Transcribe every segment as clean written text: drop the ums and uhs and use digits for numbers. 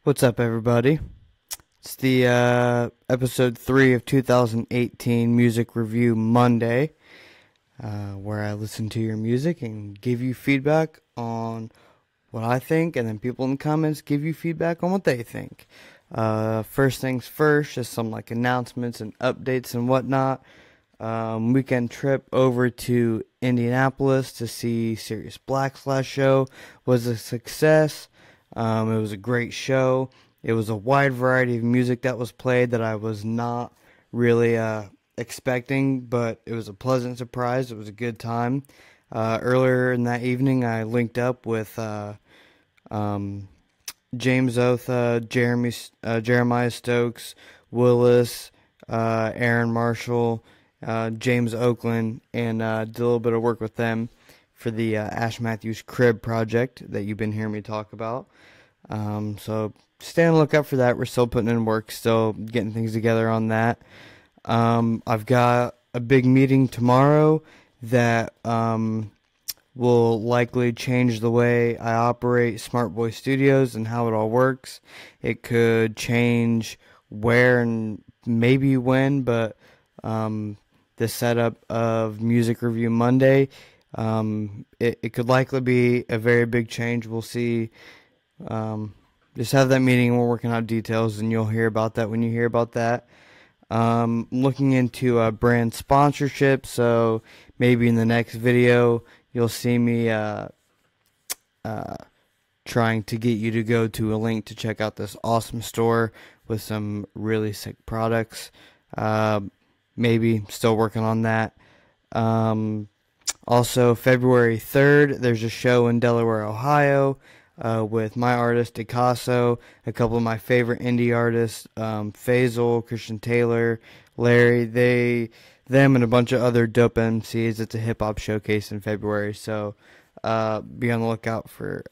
What's up, everybody? It's the episode 3 of 2018 Music Review Monday, where I listen to your music and give you feedback on what I think, and then people in the comments give you feedback on what they think. First things first, just some announcements and updates and whatnot. Weekend trip over to Indianapolis to see Sirius Black's last show was a success. It was a great show. It was a wide variety of music that was played that I was not really expecting, but it was a pleasant surprise. It was a good time. Earlier in that evening, I linked up with James Otha, Jeremiah Stokes, Willis, Aaron Marshall, James Oakland, and did a little bit of work with them for the Ash Matthews Crib project that you've been hearing me talk about. So stay on the lookout for that. We're still putting in work, still getting things together on that. I've got a big meeting tomorrow that will likely change the way I operate Smart Boy Studios and how it all works. It could change where and maybe when, but the setup of Music Review Monday, it could likely be a very big change. We'll see. Just have that meeting and we're working out details, and you'll hear about that when you hear about that. Looking into brand sponsorship, so maybe in the next video you'll see me trying to get you to go to a link to check out this awesome store with some really sick products. Maybe still working on that. Also, February 3rd, there's a show in Delaware, Ohio, with my artist, Decasso, a couple of my favorite indie artists, Faisal, Christian Taylor, Larry, them, and a bunch of other dope MCs. It's a hip-hop showcase in February, so be on the lookout for,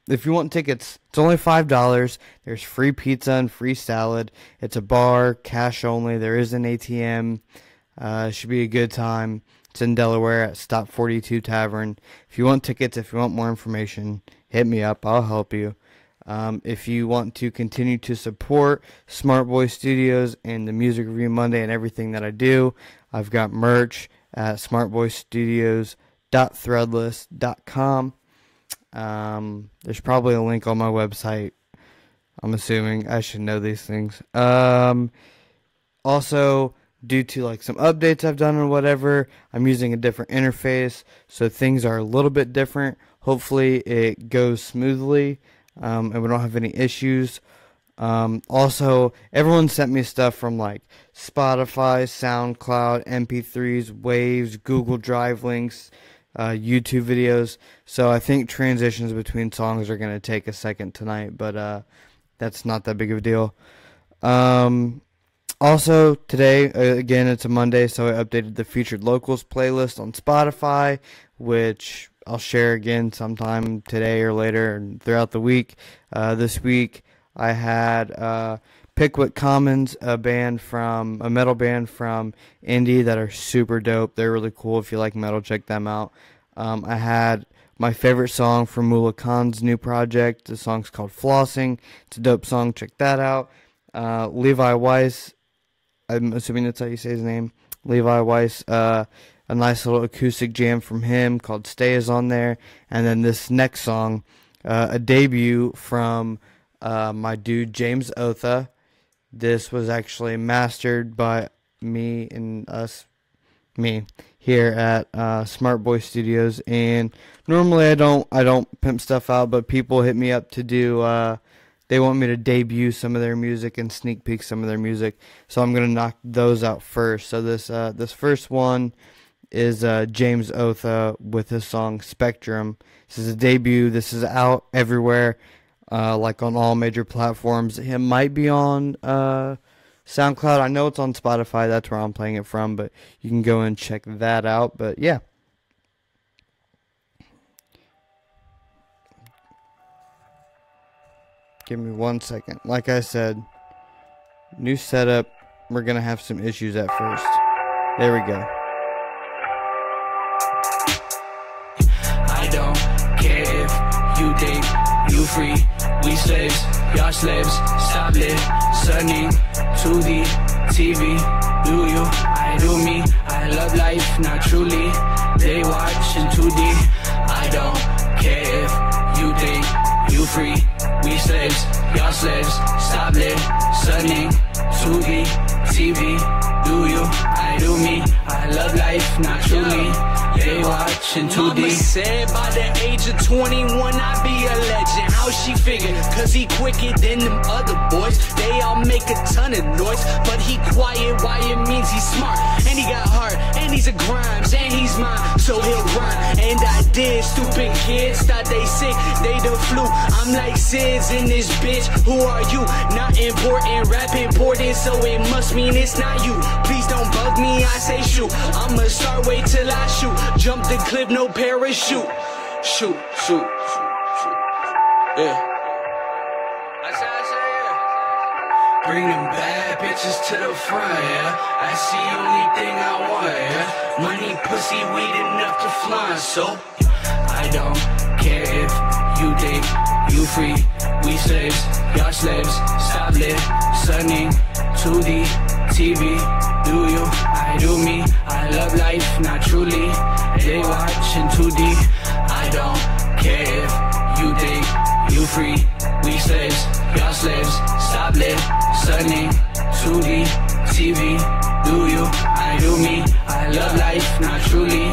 if you want tickets, it's only $5. There's free pizza and free salad. It's a bar, cash only. There is an ATM. It should be a good time. It's in Delaware at Stop 42 Tavern. If you want tickets, if you want more information, hit me up. I'll help you. If you want to continue to support Smart Boy Studios and the Music Review Monday and everything that I do, I've got merch at smartboystudios.threadless.com. There's probably a link on my website. I'm assuming I should know these things. Also, due to some updates I've done or whatever, I'm using a different interface, so things are a little bit different. Hopefully it goes smoothly, and we don't have any issues. Also, everyone sent me stuff from Spotify, SoundCloud, MP3s, Waves, Google Drive links, YouTube videos. So I think transitions between songs are going to take a second tonight, but that's not that big of a deal. Also, today, again, it's a Monday, so I updated the Featured Locals playlist on Spotify, which I'll share again sometime today or later and throughout the week. This week, I had Pickwick Commons, a metal band from Indy that are super dope. They're really cool. If you like metal, check them out. I had my favorite song from Mula Khan's new project. The song's called Flossing. It's a dope song. Check that out. Levi Weiss, I'm assuming that's how you say his name. Levi Weiss, a nice little acoustic jam from him called Stay is on there. And then this next song, a debut from my dude James Otha. This was actually mastered by me here at Smart Boy Studios. And normally I don't pimp stuff out, but people hit me up to do they want me to debut some of their music and sneak peek some of their music, so I'm gonna knock those out first. So this first one is James Otha with his song Spectrum. This is a debut. This is out everywhere, on all major platforms. It might be on SoundCloud. I know it's on Spotify. That's where I'm playing it from, but you can go and check that out. But yeah. Give me 1 second. Like I said, new setup. We're going to have some issues at first. There we go. I don't care if you think you you free, we slaves, y'all slaves. Stop listening to the TV. Do you, I do me, I love life, not truly. They watch in 2D, I don't care if you think you free, we slaves, y'all slaves. Stop listening to the TV. Do you, I do me, I love life, not truly. They watching 2D. Mama said by the age of 21 I'd be a legend. How she figured? Cause he quicker than them other boys. They all make a ton of noise, but he quiet. Why? It means he's smart, and he got heart, and he's a Grimes, and he's mine, so he'll grind. And I did. Stupid kids thought they sick, they the flu. I'm like SIDS in this bitch. Who are you? Not important, rap important, so it must mean it's not you. Please don't bug me, I say shoot. I'ma start, wait till I shoot. Jump the clip, no parachute. Shoot, shoot, shoot, shoot. Yeah. I say, yeah. Bring them bad bitches to the front, yeah. That's the only thing I want, yeah. Money, pussy, weed enough to fly, so I don't care if you think you free. We slaves, y'all slaves. Stop listening to the TV. Do you, I do me, I love life, not truly. They watching 2D, I don't care if you think you free. We slaves, y'all slaves. Stop listening to the TV. Do you, I do me, I love life, not truly.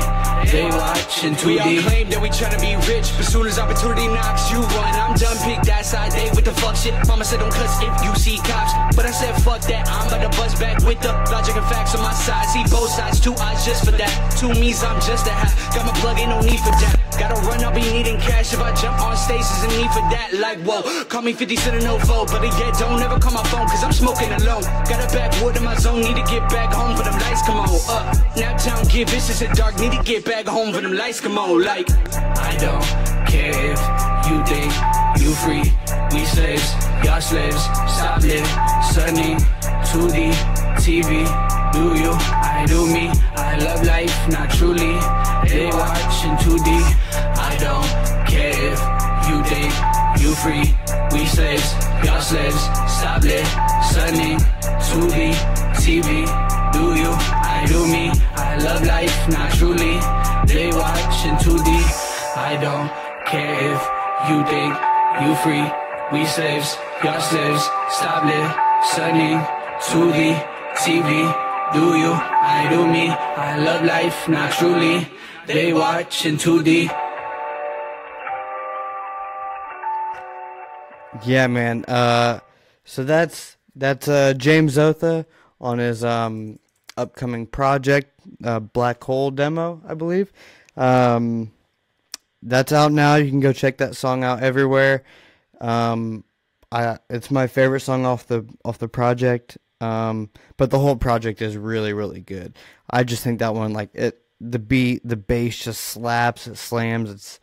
They watching 2D. We all claim that we tryna be rich, but soon as opportunity knocks, you run. I'm done, pick that side, they with the fuck shit. Mama said don't cuss if you see cops, but I said fuck that. I'm about to buzz back with the logic and facts on my side. See both sides, 2 eyes just for that. 2 me's I'm just a hat. Got my plug, ain't no need for that. Gotta run, I'll be needing cash. If I jump on stages, a need for that. Like whoa, call me 50 Cent and no foe, but yet don't ever call my phone, cause I'm smoking alone. Got a backwood in my zone, need to get back home for them lights come on. Naptown, get vicious and dark, need to get back home for them lights come on. Like I don't care if you think you free. We slaves, y'all slaves. Stop listening to the TV. Do you, I do me, I love life, not truly. They watching 2D. I don't care if you think you free. We slaves, y'all slaves. Stop listening to the TV. Do you, I do me, I love life, not truly. They watching 2D. I don't care if you think you free. We slaves, y'all slaves. Stop listening to the TV. Do you, I do me, I love life, not truly. They watching 2D. Yeah, man. So that's James Zotha on his upcoming project, Black Hole demo, I believe. That's out now. You can go check that song out everywhere. It's my favorite song off the project. But the whole project is really, really good. I just think that one, the beat, the bass just slaps, it slams, it's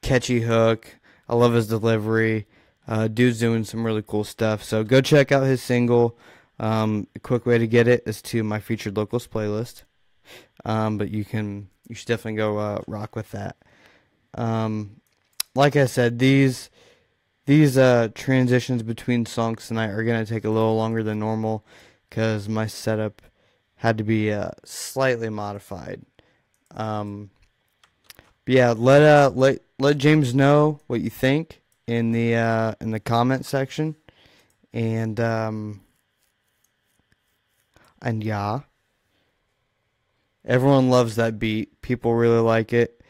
catchy hook. I love his delivery. Dude's doing some really cool stuff. So go check out his single. A quick way to get it is to my featured locals playlist. But you should definitely go rock with that. Like I said, these transitions between songs tonight are going to take a little longer than normal because my setup had to be slightly modified. But yeah, let James know what you think in the comment section, and yeah, everyone loves that beat. People really like it.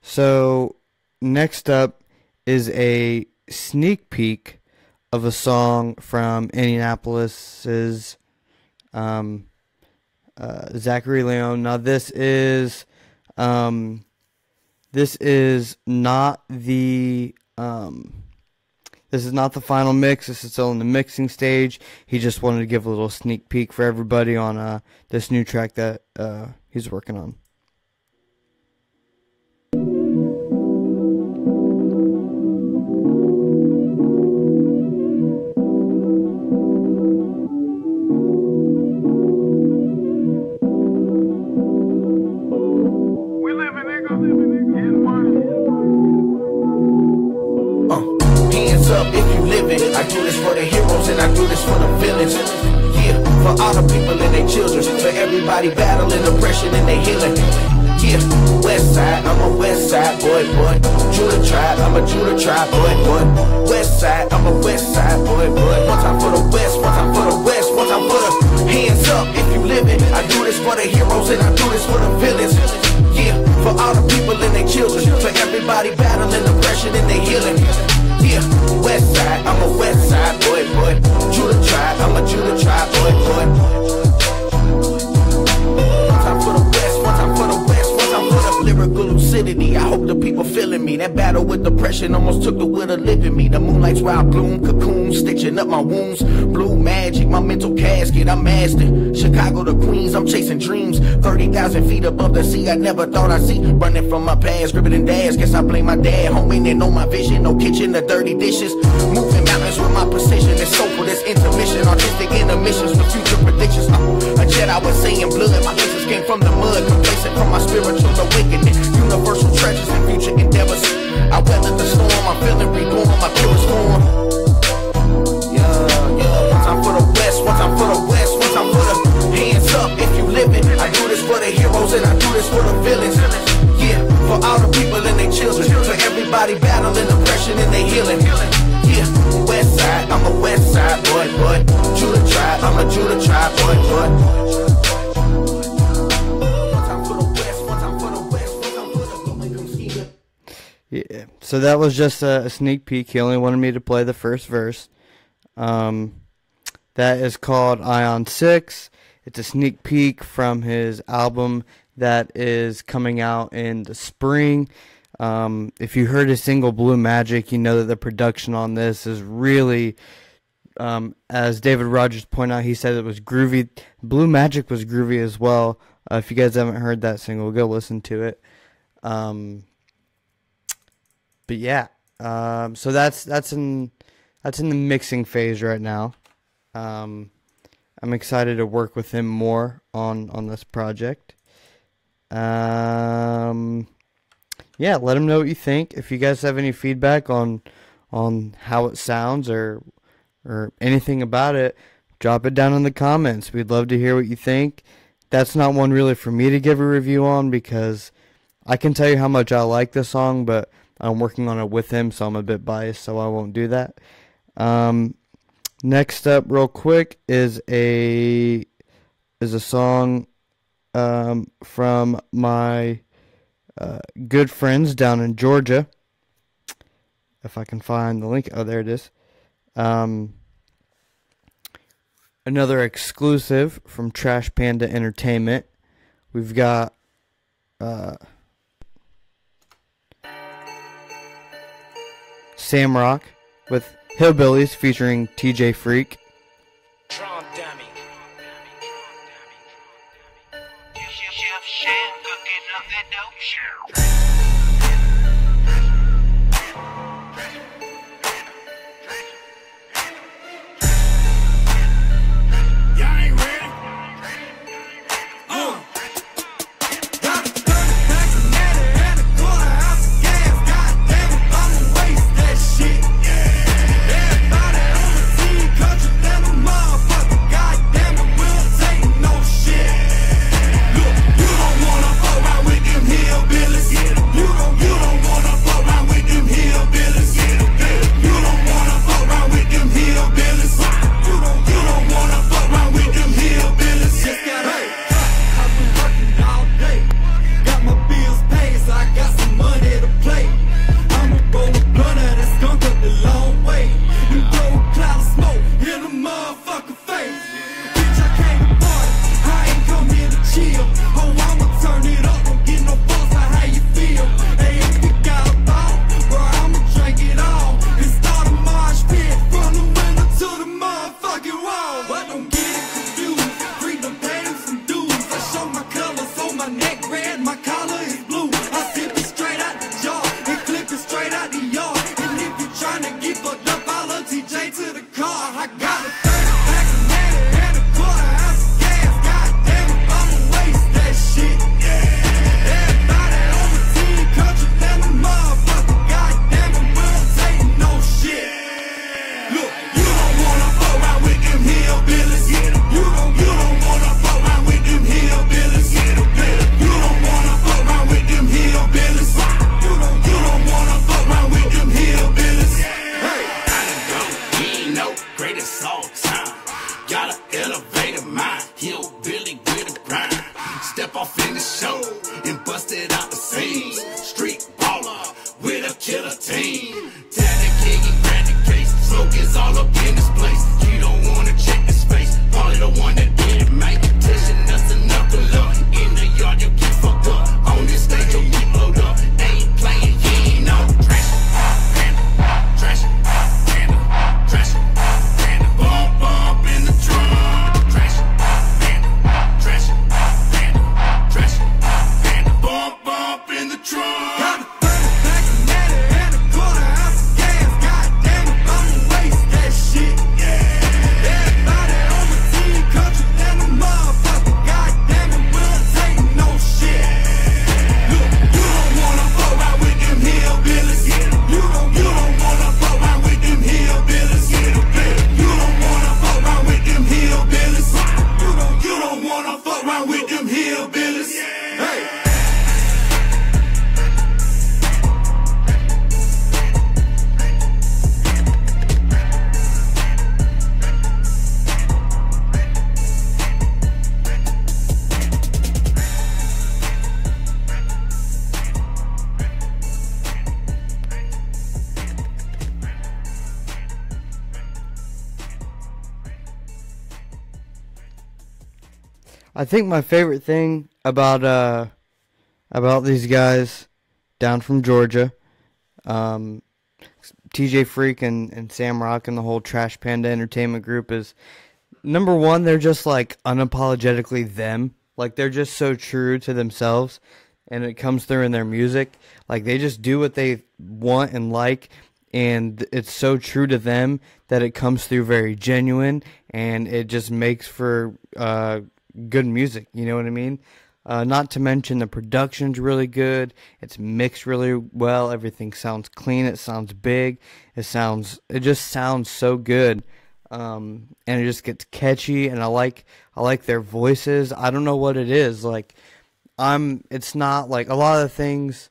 So next up is a sneak peek of a song from Indianapolis's Zachary Leone. Now this is not the final mix. This is still in the mixing stage. He just wanted to give a little sneak peek for everybody on this new track that he's working on. Yeah. living. I do this for the heroes and I do this for the villains. Yeah, for all the people and their children, for everybody battling oppression and they healing. Yeah, West Side, I'm a West Side boy. Judah tribe, I'm a Judah tribe boy. West Side, I'm a West Side boy. One time for the West, one time for the West, one time for the hands up if you living. I do this for the heroes and I do this for the villains. Yeah, for all the people and their children, for everybody battling oppression and they healing. Yeah, West Side, I'm a West Side boy. Judah tribe, I'm a Judah tribe boy. One time for the West, one time for the West, one time for the lyrical lucidity. I hope the people feeling me. That battle with depression almost took the will to live in me. The moonlight's where I bloom, cocoon, stitching up my wounds. Blue magic, my mental casket, I'm mastered. Chicago to Queens, I'm chasing dreams. 30,000 feet above the sea, I never thought I'd see. Running from my past, gripping and dash. Guess I blame my dad, homie, they know my vision. No kitchen, the dirty dishes. Moving mountains with my precision. It's soulful, this intermission. Artistic intermissions with future predictions. A Jedi was saying blood, my answers came from the mud. Complacent from my spiritual awakening. Universal treasures and future endeavors. I weathered the storm, I'm feeling reborn, my purest form. Yeah, one time for the West, one time for the West, one time for the hands up if you living. I do this for the heroes and I do this for the villains. Yeah, for all the people and their children, for everybody battling oppression and they healing. Yeah, West Side, I'm a West Side boy. Judah tribe, I'm a Judah tribe boy. Yeah, so that was just a sneak peek. He only wanted me to play the first verse. That is called Ion 6. It's a sneak peek from his album that is coming out in the spring. If you heard his single Blue Magic, you know that the production on this is really, as David Rogers pointed out, he said it was groovy. Blue Magic was groovy as well. If you guys haven't heard that single, go listen to it. But yeah, so that's in the mixing phase right now. I'm excited to work with him more on this project. Yeah, let him know what you think. If you guys have any feedback on how it sounds or anything about it, drop it down in the comments. We'd love to hear what you think. That's not one really for me to give a review on because I can tell you how much I like the song, but I'm working on it with him, so I'm a bit biased, so I won't do that. Next up, real quick, is a song from my good friends down in Georgia. If I can find the link. Oh, there it is. Another exclusive from Trash Panda Entertainment. We've got Samrock with Hillbillies featuring TJ Freak. Hillbillies. step off in the show and busted out the seams. Street baller with a killer team. Tatted king and granted case. Slogans all up in this place. You don't wanna check this face. Probably the one that did it, mate. Tension us a knuckle up. In the yard you get fucked up. On this stage you'll get blowed up. Ain't playing, you ain't no trash. Trash, panda, trash, panda. Bump, bump in the drum. Trash, panda, trash, panda, trash, panda. Bump, bump in the drum. I think my favorite thing about these guys down from Georgia, TJ Freak and Sam Rock and the whole Trash Panda Entertainment group is, number one, they're just like unapologetically them. Like they're just so true to themselves, and it comes through in their music. Like they just do what they want and like, and it's so true to them that it comes through very genuine, and it just makes for good music, you know what I mean? Not to mention the production's really good. It's mixed really well. Everything sounds clean. It sounds big. It just sounds so good. And it just gets catchy, and I like their voices. I don't know what it is. Like it's not like a lot of the things.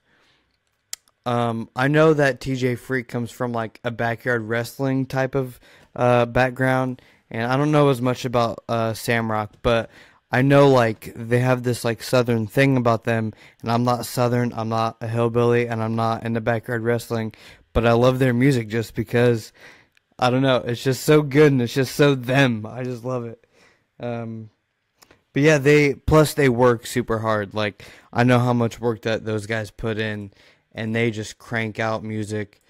I know that TJ Freak comes from like a backyard wrestling type of background, and I don't know as much about Sam Rock, but I know like they have this like southern thing about them, and I'm not southern, I'm not a hillbilly, and I'm not into backyard wrestling, but I love their music just because, I don't know, it's just so good and it's just so them. I just love it. But yeah, they work super hard. Like I know how much work that those guys put in, and they just crank out music.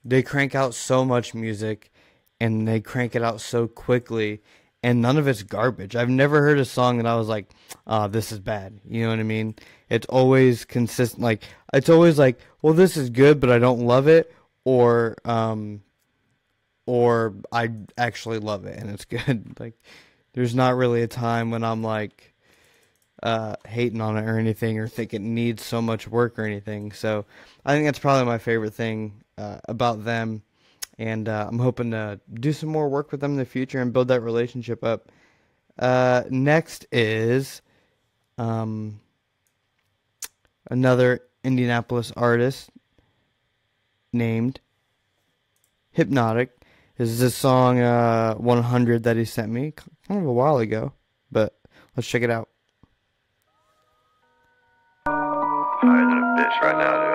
They crank out so much music, and they crank it out so quickly, and none of it's garbage. I've never heard a song that I was like, this is bad. You know what I mean? It's always consistent. Like, it's always like, well, this is good, but I don't love it, or I actually love it, and it's good. Like, there's not really a time when I'm like, hating on it or anything, or think it needs so much work or anything. So I think that's probably my favorite thing about them. And I'm hoping to do some more work with them in the future and build that relationship up. Next is another Indianapolis artist named Hypnotic. This is a song 100 that he sent me kind of a while ago, but let's check it out. Higher than a bitch right now, dude.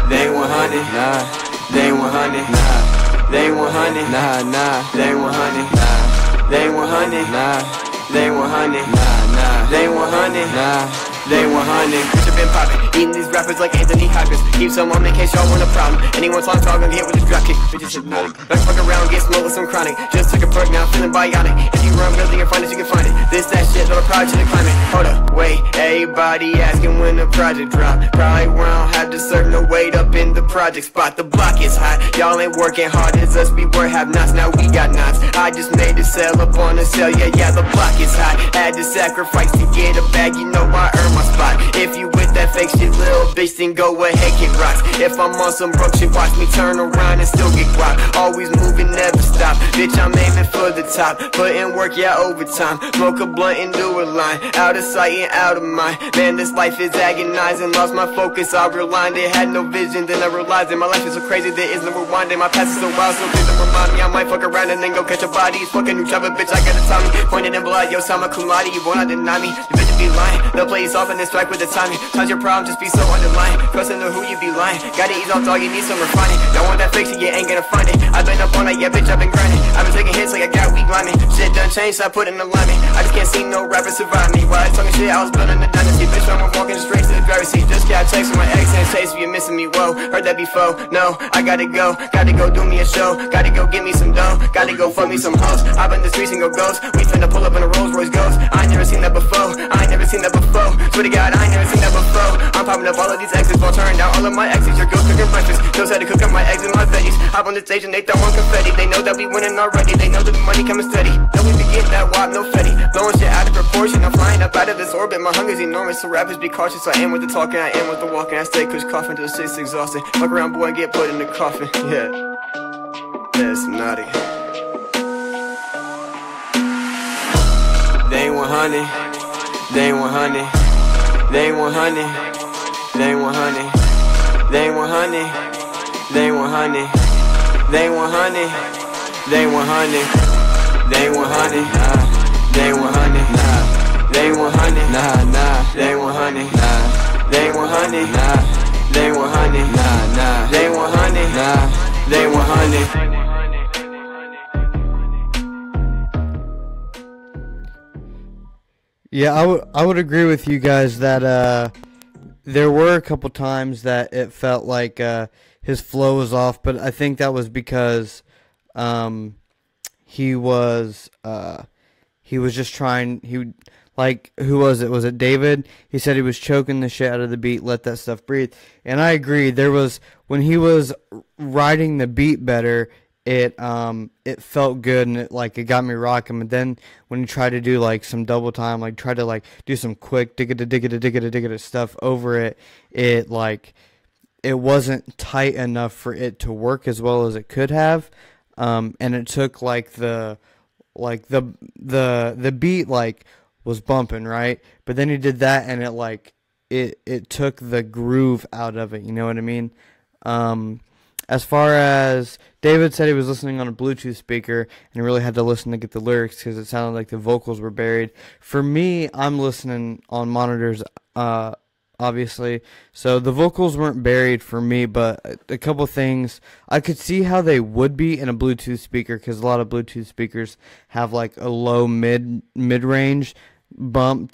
They ain't 100, nah. They ain't 100, nah. They ain't 100, nah. They ain't 100, nah. They ain't 100, nah. They ain't 100, nah. They ain't 100, nah. They 100. Bitch, I've been poppin', eating these rappers like Anthony Hopkins. Keep some on me in case y'all want a problem. Anyone's long talk, gonna get with this drop kick. Bitches hypnotic. Let's fuck around, get smoked with some chronic. Just took a perk, now I'm feeling bionic. If you run really and find it, you can find it. This, that shit, no project and climate. Hold up, wait, everybody asking when the project drop. Probably where I don't have to serve no weight up in the project spot. The block is hot, y'all ain't working hard as us. We were have nots, now we got knots. I just made a sell up on the sale, yeah, the block is hot. Had to sacrifice to get a bag, you know I earned my spot. If you with that fake shit, little bitch, then go ahead, kick rocks. If I'm on some broke shit, watch me turn around and still get guap. Always moving, never stop, bitch, I'm aiming for the top. Put in work, yeah, overtime. Smoke a blunt and do a line, out of sight and out of mind. Man, this life is agonizing, lost my focus, I realigned it. Had no vision, then I realized it. My life is so crazy, there is no rewinding. My past is so wild, so please don't remind me. I might fuck around and then go catch a body. Fucking new job, bitch, I got a Tommy. Pointed in blood, yo, Sama Kumadi, you wanna deny me? The bitch be lying, they'll play you soft and then strike with the timing. Times your problem, just be so underlined. Trusting to who you be lying. Gotta ease off, dog, you need some refining. Don't want that fake shit, you ain't gonna find it. I've been up all night, yeah, bitch, I've been grinding. I've been taking hits like I got weak lineman. Shit done changed, so I put in alignment. I just can't see no rapper survive me. Why I talking shit, I was building a dynasty. Bitch, I'm walking straight to the driver's seat. Just got a text from my ex and taste for you missing me, whoa. Heard that before, no, I gotta go do me a show. Gotta go get me some dough, gotta go fuck me some hoes. I've been the streets and go ghost. We finna pull up in a Rolls Royce Ghost. I ain't never seen that before, I ain't never seen that before. Swear to God, I ain't never seen that before. I'm popping up all of these exes while turning down all of my exes. Your girls cooking breakfast, knows how to cook up my eggs and my veggies. Hop on the stage and they throw on confetti. They know that we winning already, they know that the money coming steady. Know we be getting that wop, no fetty. Blowing shit out of proportion, I'm flying up out of this orbit. My hunger's enormous, so rappers be cautious. I am with the talking, I am with the walking. I stay kush coughing till the shit's exhausted. Fuck around, boy, and get put in the coffin. Yeah, that's naughty. They ain't 100, they ain't 100, they ain't 100, they ain't 100, they ain't 100, they ain't 100, they ain't 100, they ain't 100, they ain't 100, they ain't 100, they ain't 100, they ain't 100, they ain't 100, they ain't 100, they ain't 100, they ain't 100. Yeah, I would agree with you guys that there were a couple times that it felt like his flow was off, but I think that was because he was just trying. Like, who was it? Was it David? He said he was choking the shit out of the beat, let that stuff breathe. And I agree. There was, when he was writing the beat better, it felt good and it got me rocking. But then when he tried to do like some double time, like tried to like do some quick digga stuff over it, it wasn't tight enough for it to work as well as it could have. And it took the beat was bumping, right? But then he did that and it took the groove out of it, you know what I mean? As far as David said, he was listening on a Bluetooth speaker and really had to listen to get the lyrics because it sounded like the vocals were buried. For me, I'm listening on monitors, obviously, so the vocals weren't buried for me, but a couple things I could see how they would be in a Bluetooth speaker, because a lot of Bluetooth speakers have like a low mid-range bump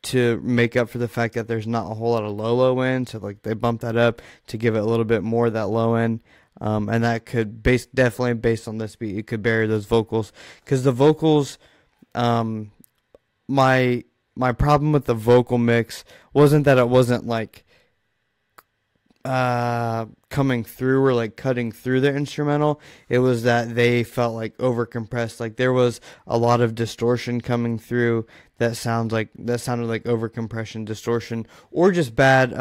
to make up for the fact that there's not a whole lot of low end, so they bump that up to give it a little bit more of that low end, and that could definitely based on this beat, it could bury those vocals, because the vocals, my problem with the vocal mix wasn't that it wasn't coming through or cutting through the instrumental. It was that they felt over compressed. There was a lot of distortion coming through that sounded like over compression, distortion, or just bad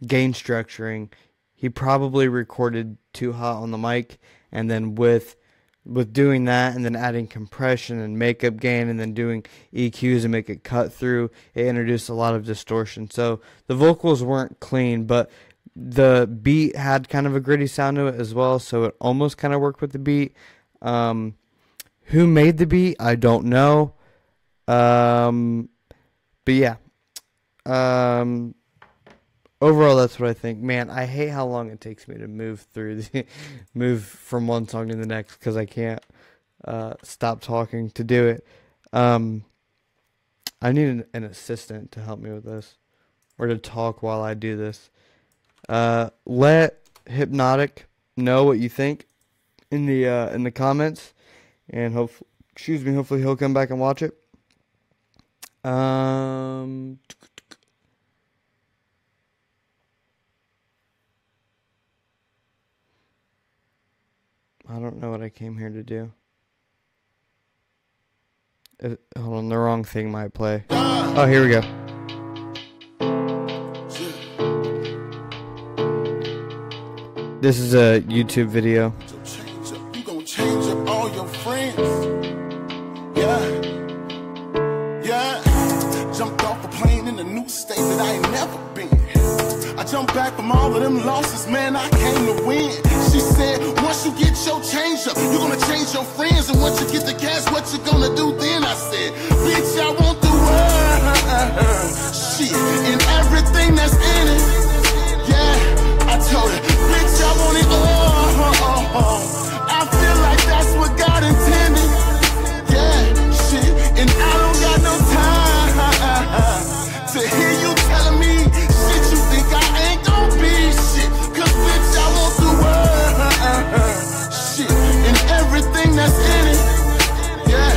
gain structuring. He probably recorded too hot on the mic, and then with doing that and then adding compression and makeup gain and then doing EQs and make it cut through, it introduced a lot of distortion. So the vocals weren't clean, but the beat had kind of a gritty sound to it as well, so it almost kind of worked with the beat. Who made the beat, I don't know. But yeah. Overall, that's what I think. Man, I hate how long it takes me to move from one song to the next, because I can't stop talking to do it. I need an assistant to help me with this, or to talk while I do this. Let Hypnotic know what you think in the comments, and hopefully he'll come back and watch it. I don't know what I came here to do. Hold on, the wrong thing might play. Oh, here we go. This is a YouTube video. You gon' change up all your friends. Yeah. Jumped off a plane in a new state that I ain't never been. I jumped back from all of them losses, man, I came to win. She said, once you get your change up, you gonna change your friends. And once you get the cash, what you gonna do then? I said, bitch, I want the world. Shit, and everything that's in it. Yeah, I told her, bitch, I want it all. I feel like that's what God intended. Yeah, shit, and I don't got no time to hear you telling me shit you think I ain't gon' be shit. Cause bitch, I want the world. Shit, and everything that's in it. Yeah,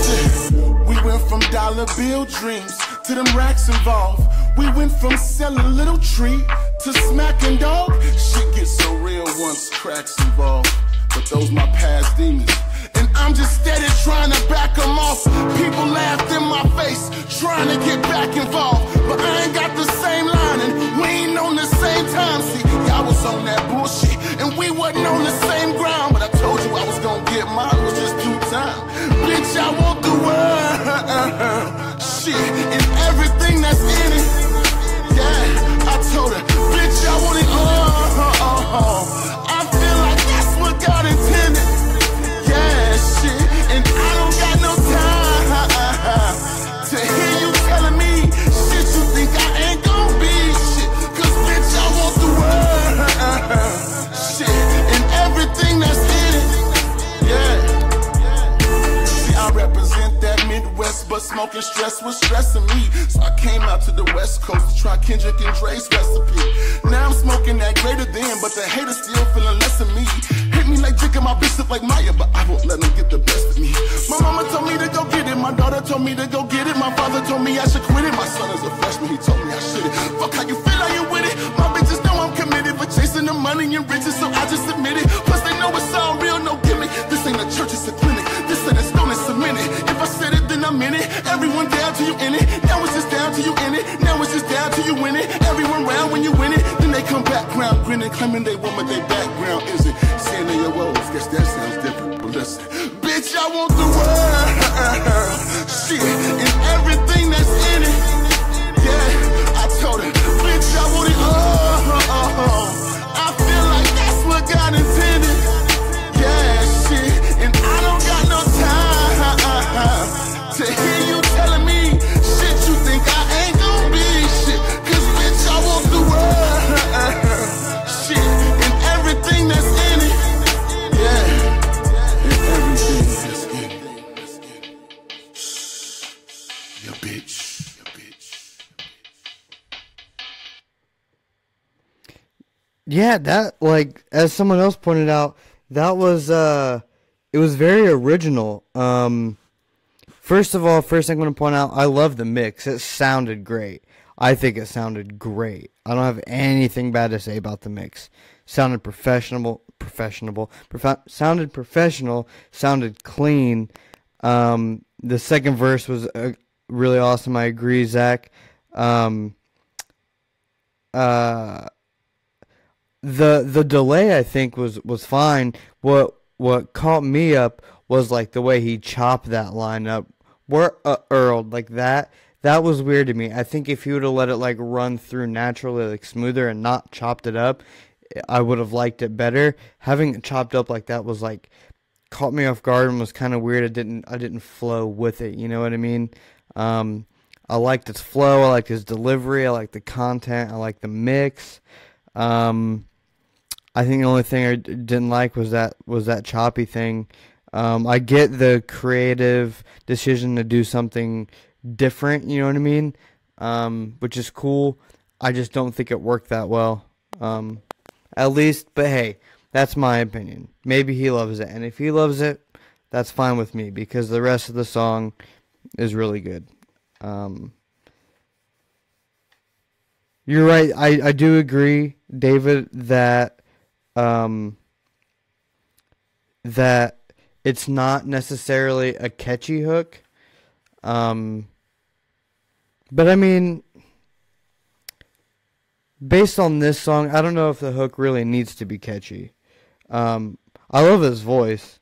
shit. We went from dollar bill dreams to them racks involved. We went from selling little treat to smacking dog. Shit gets so real once cracks involved. But those my past demons. And I'm just steady trying to back them off. People laughed in my face, trying to get back involved. But I ain't got the same line, and we ain't on the same time. See, y'all was on that bullshit, and we wasn't on the same ground. But I told you I was gonna get mine, it was just due time. Bitch, I want the world. Shit, and everything that's in it. Yeah, I told her, bitch, I want it all. I feel like that's what God intended. Yeah, shit, and I don't got no time to hear you telling me shit you think I ain't gon' be shit. Cause bitch, I want the world. Shit, and everything that's in it. Yeah. See, I represent that Midwest, but smoking stress was stressing me. So I came out to the West Coast to try Kendrick and Dre's recipe. Now I'm smoking that greater than, but the haters still feeling less than me. Hit me like drinking my bitch up like Maya, but I won't let them get the best of me. My mama told me to go get it, my daughter told me to go get it, my father told me I should quit it. My son is a freshman, he told me I shouldn't. Fuck how you feel, I ain't with it. My bitches know I'm committed, but chasing the money and riches, so I just admit it. Plus they know it's all real, no gimmick. This ain't a church, it's a clinic. This ain't a stone, it's cemented. If I said it, then I meant it. Everyone down till you in it. Now it's just down till you in it. Now it's just down till you win it. Everyone round when you win it. Then they come background grinning, claiming they want, but their background isn't. Saying they your woes, guess that sounds different. But listen, bitch, I want the world. Shit, and everything that's in it. Yeah, I told her, bitch, I want it all. I feel like that's what God intended. Yeah, shit, and I don't got no time to hear you telling me shit you think I ain't gon' be shit. Cause bitch, I want the world. Shit, and everything that's in it. Yeah, and everything that's in it. Shh, you bitch, you bitch. Yeah, that, like, as someone else pointed out, that was, it was very original. First thing I'm going to point out, I love the mix. It sounded great. I think it sounded great. I don't have anything bad to say about the mix. Sounded sounded professional, sounded clean. The second verse was really awesome. I agree, Zach. The delay, I think, was fine. What caught me up was like the way he chopped that line up. Earled like that. That was weird to me. I think if he would have let it like run through naturally, like smoother, and not chopped it up, I would have liked it better. Having it chopped up like that was like caught me off guard and was kind of weird. I didn't flow with it. You know what I mean? I liked its flow. I liked his delivery. I liked the content. I liked the mix. I think the only thing I didn't like was that choppy thing. I get the creative decision to do something different, you know what I mean? Which is cool. I just don't think it worked that well. At least, but hey, that's my opinion. Maybe he loves it, and if he loves it, that's fine with me, because the rest of the song is really good. You're right, I do agree, David, that that it's not necessarily a catchy hook. But I mean, based on this song, I don't know if the hook really needs to be catchy. I love his voice.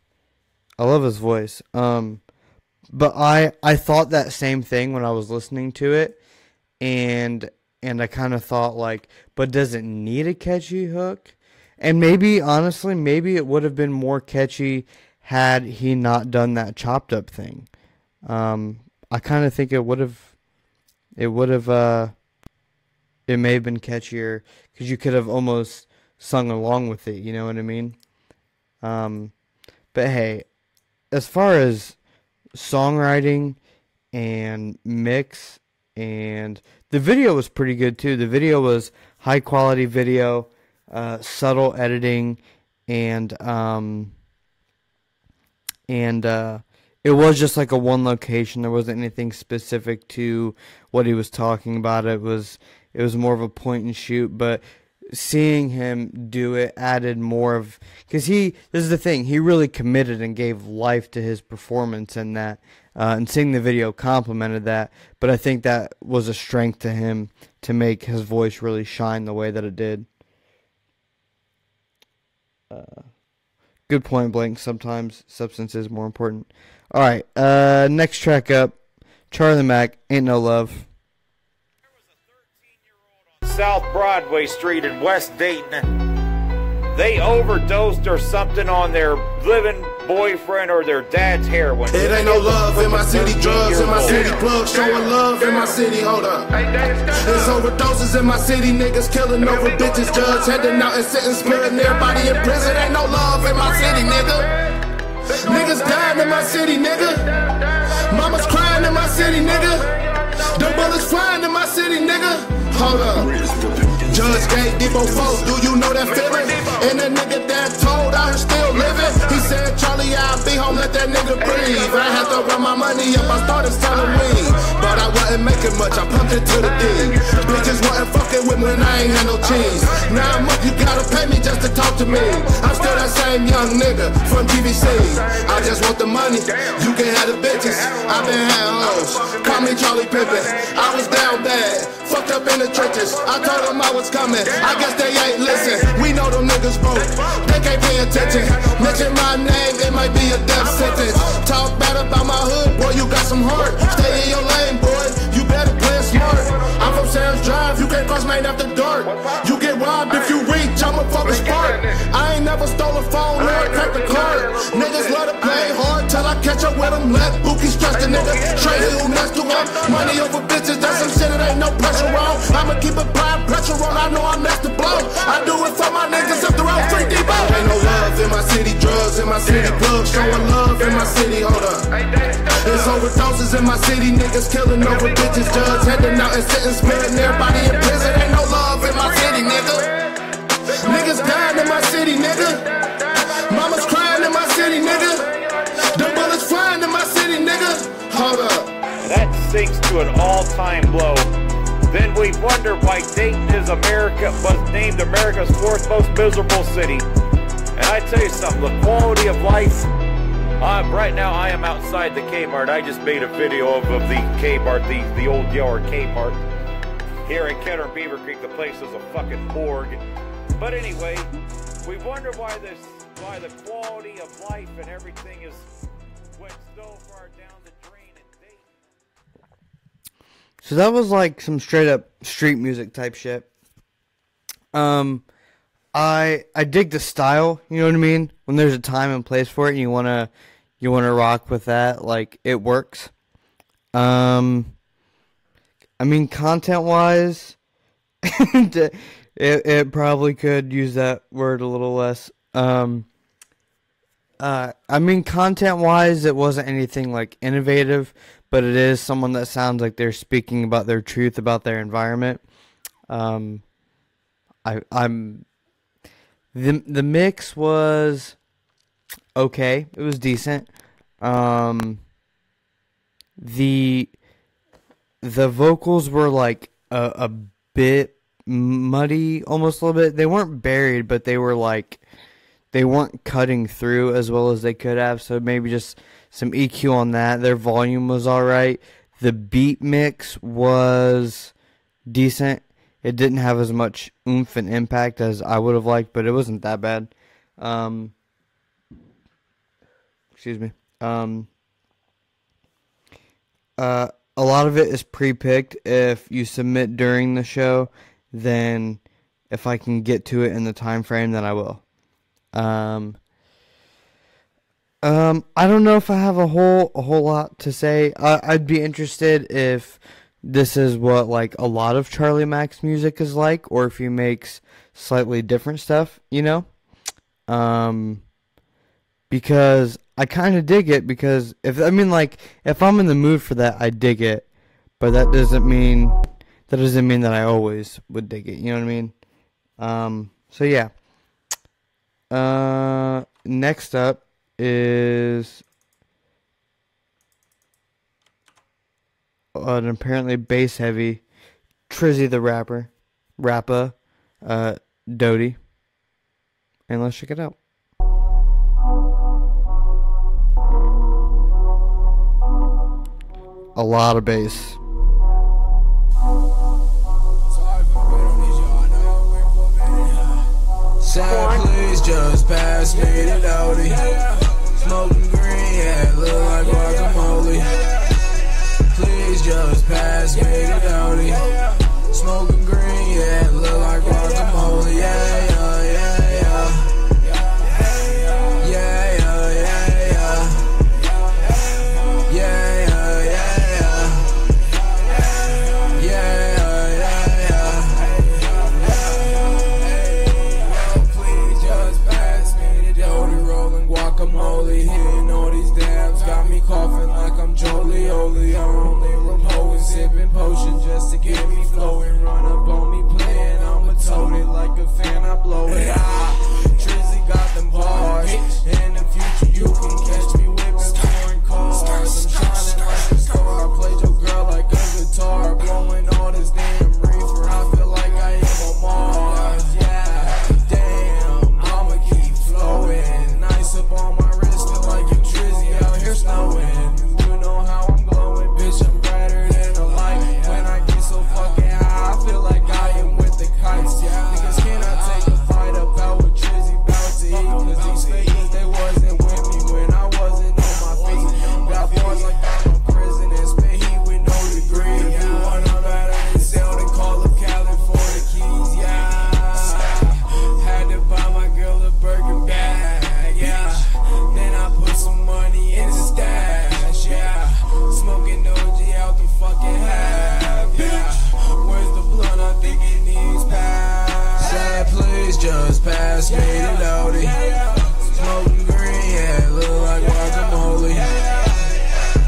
But I thought that same thing when I was listening to it, and I kind of thought like, but does it need a catchy hook? And maybe, honestly, maybe it would have been more catchy had he not done that chopped up thing. I kind of think it may have been catchier because you could have almost sung along with it. You know what I mean? But hey, as far as songwriting and mix, and the video was pretty good too. The video was high quality video, subtle editing, and it was just like a one location. There wasn't anything specific to what he was talking about. It was more of a point and shoot, but seeing him do it added more of, because this is the thing, he really committed and gave life to his performance in that, and seeing the video complemented that. But I think that was a strength to him to make his voice really shine the way that it did. Good point blank. Sometimes substance is more important. All right, next track up, Charlie Mack, Ain't No Love. South Broadway Street in West Dayton. They overdosed or something on their living boyfriend or their dad's heroin. It ain't no love in my city, drugs in my city, plugs showing love in my city, hold up. There's overdoses in my city, niggas killing over bitches, judge heading out and sitting, splitting everybody in prison. Ain't no love in my city, nigga. Niggas dying in my city, nigga. Mama's crying in my city, nigga. The bullets flying in my city, nigga. Hold up. Judge gave Debo 4, do you know that feeling? And that nigga that told I was still living. He said, Charlie, I'll be home, let that nigga breathe. I had to run my money up, I started selling weed. But I wasn't making much, I pumped it to the D. Bitches wasn't fucking with me when I ain't had no cheese. Now I'm up, you gotta pay me just to talk to me. I'm still that same young nigga from GVC. I just want the money, you can have the bitches. I been had hoes, call me Charlie Pimpin'. I was down bad, fucked up in the trenches. I told them I was coming, I guess they ain't listen. We know them niggas broke, they can't pay attention. Mention my name, it might be a death sentence. Talk bad about my hood, boy, you got some heart. Stay in your lane, boy, you better play smart. I'm from Sam's Drive, you can't cross Main after dark. You get robbed if you reach, I'm a fucking spark. I ain't never stole a phone or cracked a card. Niggas love to play hard till I catch up with them. Let Bookie stress the nigga, trade who next to him. Money over bitches, that's some shit that ain't no pressure on. I'ma keep it pride pressure on, I know I'm next to blow. I do it for my niggas up the road, street depot. Ain't no love in my city, drugs in my city, plugs showing love in my city, hold up. There's overdoses in my city, niggas killing over bitches, judge heading out and sitting, splitting everybody in prison. Ain't no love in my city, nigga. Niggas dying in my city, nigga. Mama's crying in my city, nigga. The bullets flying in my city, nigga. Hold up. That sinks to an all-time low. Then we wonder why Dayton was named America's 4th most miserable city. And I tell you something, the quality of life. Right now I am outside the Kmart. I just made a video of the Kmart, the old yard Kmart. Here in Kenner and Beaver Creek, the place is a fucking morgue. But anyway, we wonder why the quality of life and everything went so far down the drain in Dayton. So that was like some straight up street music type shit. I dig the style, you know what I mean? When there's a time and place for it and you wanna rock with that, like it works. I mean, content wise it probably could use that word a little less. I mean, content wise it wasn't anything like innovative, but it is someone that sounds like they're speaking about their truth about their environment. The mix was okay. It was decent. The vocals were like a bit muddy, almost a little bit. They weren't buried, but they were like, they weren't cutting through as well as they could have. So maybe just some EQ on that. Their volume was all right. The beat mix was decent. it didn't have as much oomph and impact as I would have liked, but it wasn't that bad. Excuse me. A lot of it is pre-picked. If you submit during the show, then if I can get to it in the time frame, then I will. I don't know if I have a whole lot to say. I'd be interested if this is what like a lot of Charlie Mack's music is like, or if he makes slightly different stuff, you know? Because I kind of dig it, because if I'm in the mood for that, I dig it, but that doesn't mean that I always would dig it, you know what I mean? So yeah. Next up is an apparently bass heavy Trizzy the rapper, Doty, and let's check it out. A lot of bass. Sad, please just pass me the Doty. Smoking green, yeah, look like guacamole. Please just pass me the Doty. Smoking green, yeah, look like guacamole. Yeah, yeah, yeah, yeah. Yeah, yeah, yeah, yeah. Yeah, yeah, yeah, yeah. Yeah, yeah, yeah, yeah. Please just pass me the Doty, rolling guacamole. Hitting all these dabs, got me coughing like I'm Jolly-Oli. I'm only reposing, sipping potion just to get me flowing. Run up on me playing, I'ma tote it like a fan, I blow it. Trizzy got them bars. In the future you can catch me whipping foreign cars. I'm shining like a star. I played your girl like a guitar, blowing all this damn reefer. I feel like I am on Mars. Yeah, damn, I'ma keep flowing. Nice up on my wrist, feel like you Trizzy out here snowing. You know how I'm glowing, bitch, I'm brighter than a light. When I get so fucking high, I feel like I am with the kites. Niggas cannot take a fight up out with Trizzy bout to eat, cause these fakers, they wasn't with me when I wasn't on my feet. Got bars like I'm in prison and spit heat with no degree. You wanna better than sell, then call up Cali for the keys, yeah. Had to buy my girl a Birkin bag, yeah. Then I put some money in the stash, yeah. Smoking OG out the fucking half, yeah. Where's the blunt? I think it needs pass. Sad, please just pass me the Doty. Smoking green, yeah, look like guacamole.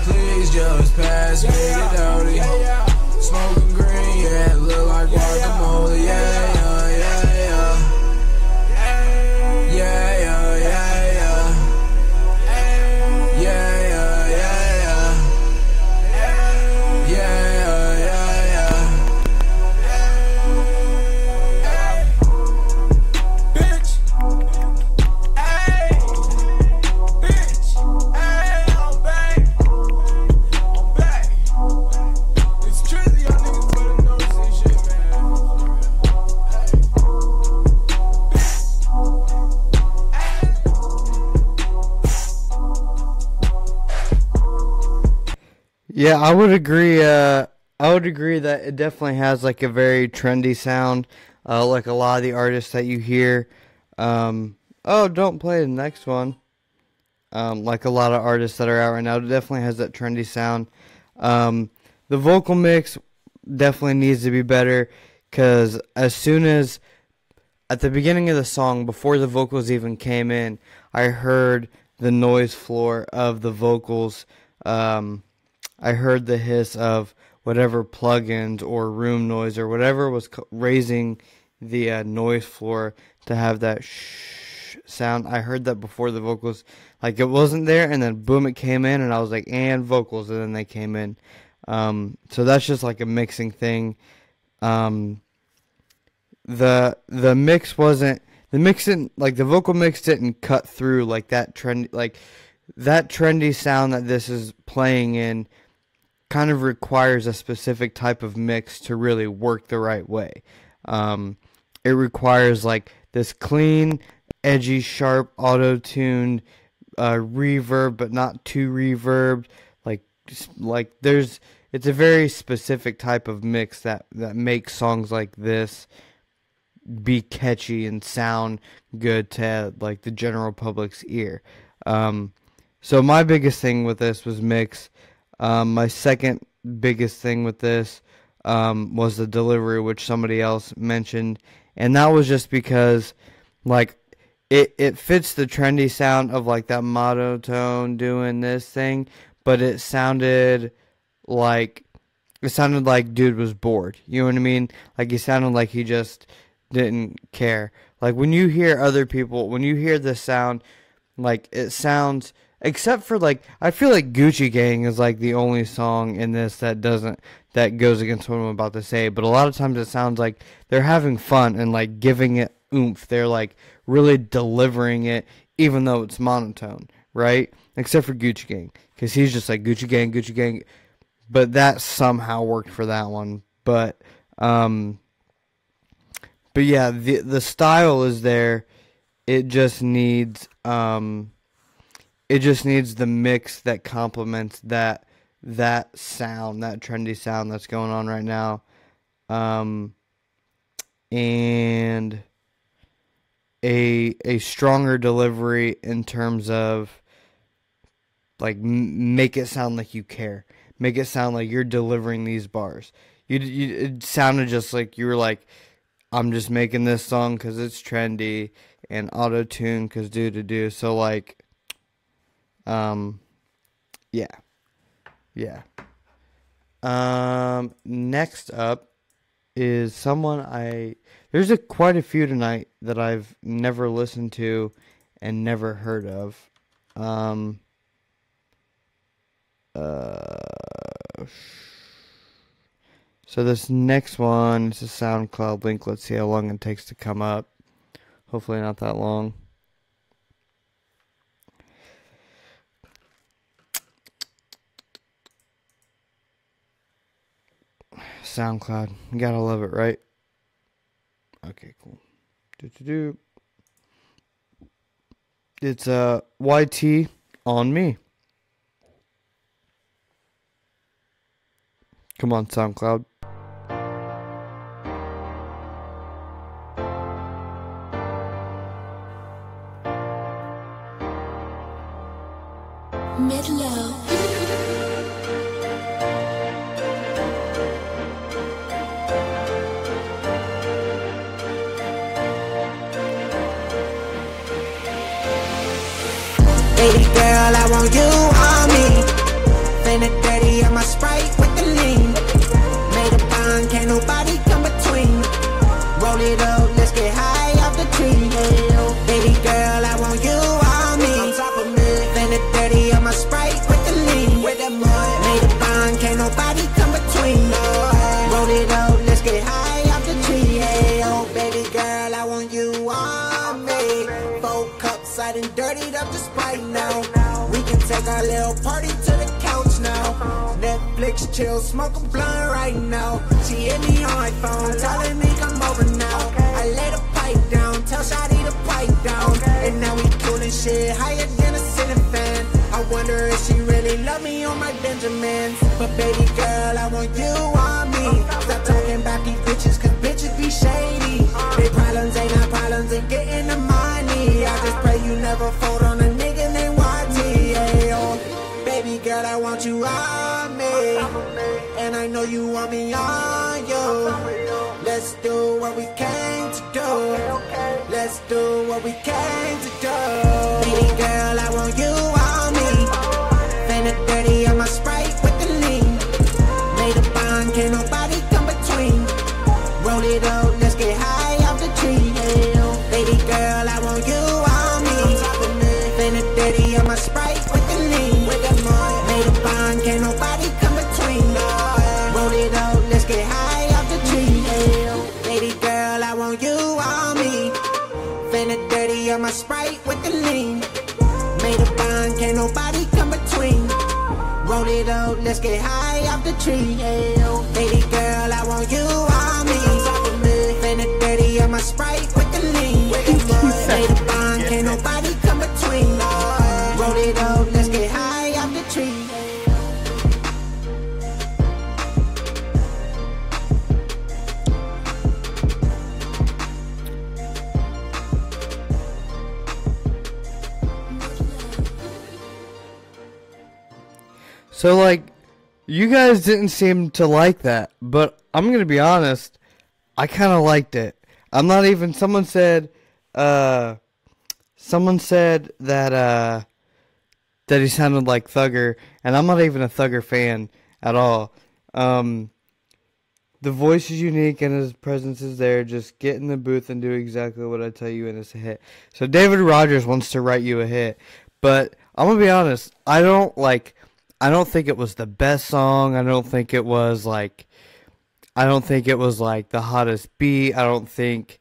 Please just pass me the Doty. Smoking green, yeah, look like guacamole. Yeah, yeah, yeah, yeah. Yeah, yeah, yeah, yeah. Yeah, yeah, yeah, yeah. Yeah, yeah, yeah, yeah. Bitch. Hey. Bitch. Hey, I'm back. I'm back. It's Trizzy, y'all niggas better know this shit, man. Yeah, I would agree. I would agree that it definitely has like a very trendy sound, like a lot of the artists that you hear. Oh, don't play the next one. Like a lot of artists that are out right now, it definitely has that trendy sound. The vocal mix definitely needs to be better, because as soon as at the beginning of the song, before the vocals even came in, I heard the noise floor of the vocals. I heard the hiss of whatever plugins or room noise or whatever was raising the noise floor to have that shh sound. I heard that before the vocals, like it wasn't there, and then boom, it came in, and I was like, and vocals, and then they came in. So that's just like a mixing thing. The mix wasn't, the mixing, like the vocal mix didn't cut through like that trendy sound that this is playing in. kind of requires a specific type of mix to really work the right way. It requires like this clean, edgy, sharp, auto-tuned reverb, but not too reverbed. It's a very specific type of mix that makes songs like this be catchy and sound good to like the general public's ear. So my biggest thing with this was mix. My second biggest thing with this was the delivery, which somebody else mentioned, and that was just because like it fits the trendy sound of like that monotone doing this thing, but it sounded like dude was bored. You know what I mean? Like he sounded like he just didn't care. Like when you hear other people, when you hear this sound, like it sounds, except for like, I feel like Gucci Gang is like the only song in this that goes against what I'm about to say, but a lot of times it sounds like they're having fun and like giving it oomph. They're like really delivering it, even though it's monotone, right? Except for Gucci Gang, because he's just like Gucci Gang, Gucci Gang, but that somehow worked for that one. But yeah, the style is there. It just needs the mix that complements that sound, that trendy sound that's going on right now, and a stronger delivery in terms of like make it sound like you care, make it sound like you're delivering these bars. It sounded just like you were like, I'm just making this song because it's trendy and auto-tune because do. So like, yeah. Next up is someone there's quite a few tonight that I've never listened to and never heard of. So this next one is a SoundCloud link. Let's see how long it takes to come up. Hopefully not that long. SoundCloud. You gotta love it, right? Okay, cool. It's YT on me. Come on, SoundCloud. Mid-low. Baby girl, I want you on me. Finna dirty on my Sprite with the lean. Made a bond, can't nobody come between. Roll it up, let's get high off the tree. Baby girl, I want you on me. On top of me. Finna dirty on my Sprite with the lean. With that mud. Made a bond, can't nobody come between. Roll it up, let's get high off the tree. Oh, baby girl, I want you on me. 4 cups, I done dirtied up the Sprite now. We can take our little party to the couch now. Netflix chill, smoke a blunt right now. She hit me on my phone, telling me come over now. I lay the pipe down, tell Shawty to pipe down. And now we coolin' shit higher than a ceiling fan. I wonder if she really love me on my Benjamins. But baby girl, I want you on me. Stop talking about these bitches, cause bitches be shady. Their problems ain't our problems, ain't getting the money. I just pray you never fold on a nigga named YT. Oh, baby girl, I want you on me. And I know you want me on you. Let's do what we came to do. Let's do what we came to do. Baby girl, I want you on me. Finna dirty on my Sprite with the lean. Made a bond, can't nobody come between. Roll it up, let's get high off the tree. Baby girl, I want you on me. Finna dirty on my Sprite with the lean. Made a bond, can't nobody come between. Roll it up, let's get high off the tree. Baby girl, I want you on me. Finna dirty on my Sprite with the lean. Made a bond, can't nobody come between. Roll it up, let's get high off the tree. Yeah. Baby girl, I want you on me. Finna dirty on my Sprite with the lean. Lay the bond, can't nobody come between. Roll it up, let's get high off the tree. So, like, you guys didn't seem to like that, but I'm going to be honest, I kind of liked it. I'm not even, someone said that he sounded like Thugger, and I'm not even a Thugger fan at all. The voice is unique and his presence is there. Just get in the booth and do exactly what I tell you and it's a hit. So David Rogers wants to write you a hit, but I'm going to be honest, I don't think it was the best song. I don't think it was like the hottest beat. I don't think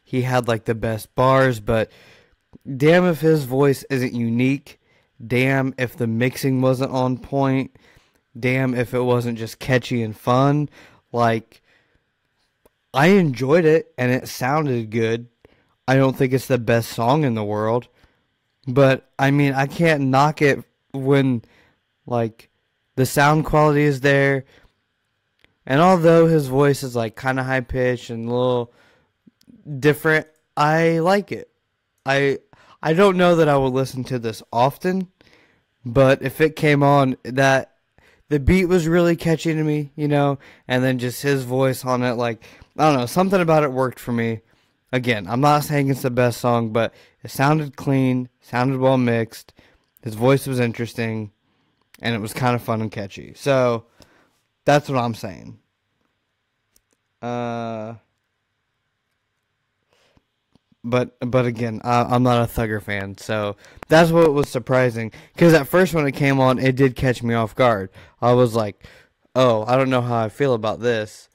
he had like the best bars, but damn if his voice isn't unique. Damn if the mixing wasn't on point. Damn if it wasn't just catchy and fun. Like, I enjoyed it and it sounded good. I don't think it's the best song in the world, but I mean, I can't knock it when, like, the sound quality is there, and although his voice is, like, kind of high-pitched and a little different, I like it. I don't know that I would listen to this often, but if it came on, that the beat was really catchy to me, you know, and then just his voice on it, like, I don't know, something about it worked for me. Again, I'm not saying it's the best song, but it sounded clean, sounded well mixed. His voice was interesting, and it was kind of fun and catchy. So, that's what I'm saying. But again, I'm not a Thugger fan, so that's what was surprising. Because at first when it came on, it did catch me off guard. I was like, oh, I don't know how I feel about this.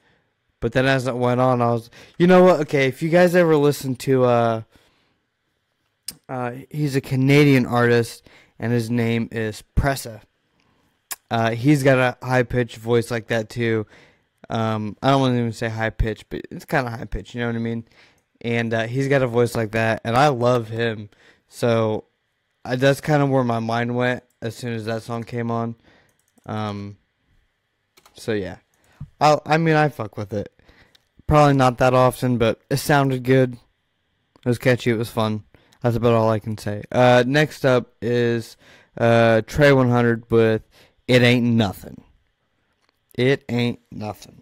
But then as it went on, I was, you know what? Okay, if you guys ever listen to, he's a Canadian artist, and his name is Pressa. He's got a high-pitched voice like that, too. I don't want to even say high-pitched, but it's kind of high-pitched, you know what I mean? And he's got a voice like that, and I love him. So that's kind of where my mind went as soon as that song came on. So, yeah. I fuck with it. Probably not that often, but it sounded good. It was catchy. It was fun. That's about all I can say. Next up is Trey 100 with It Ain't Nothing. It Ain't Nothing.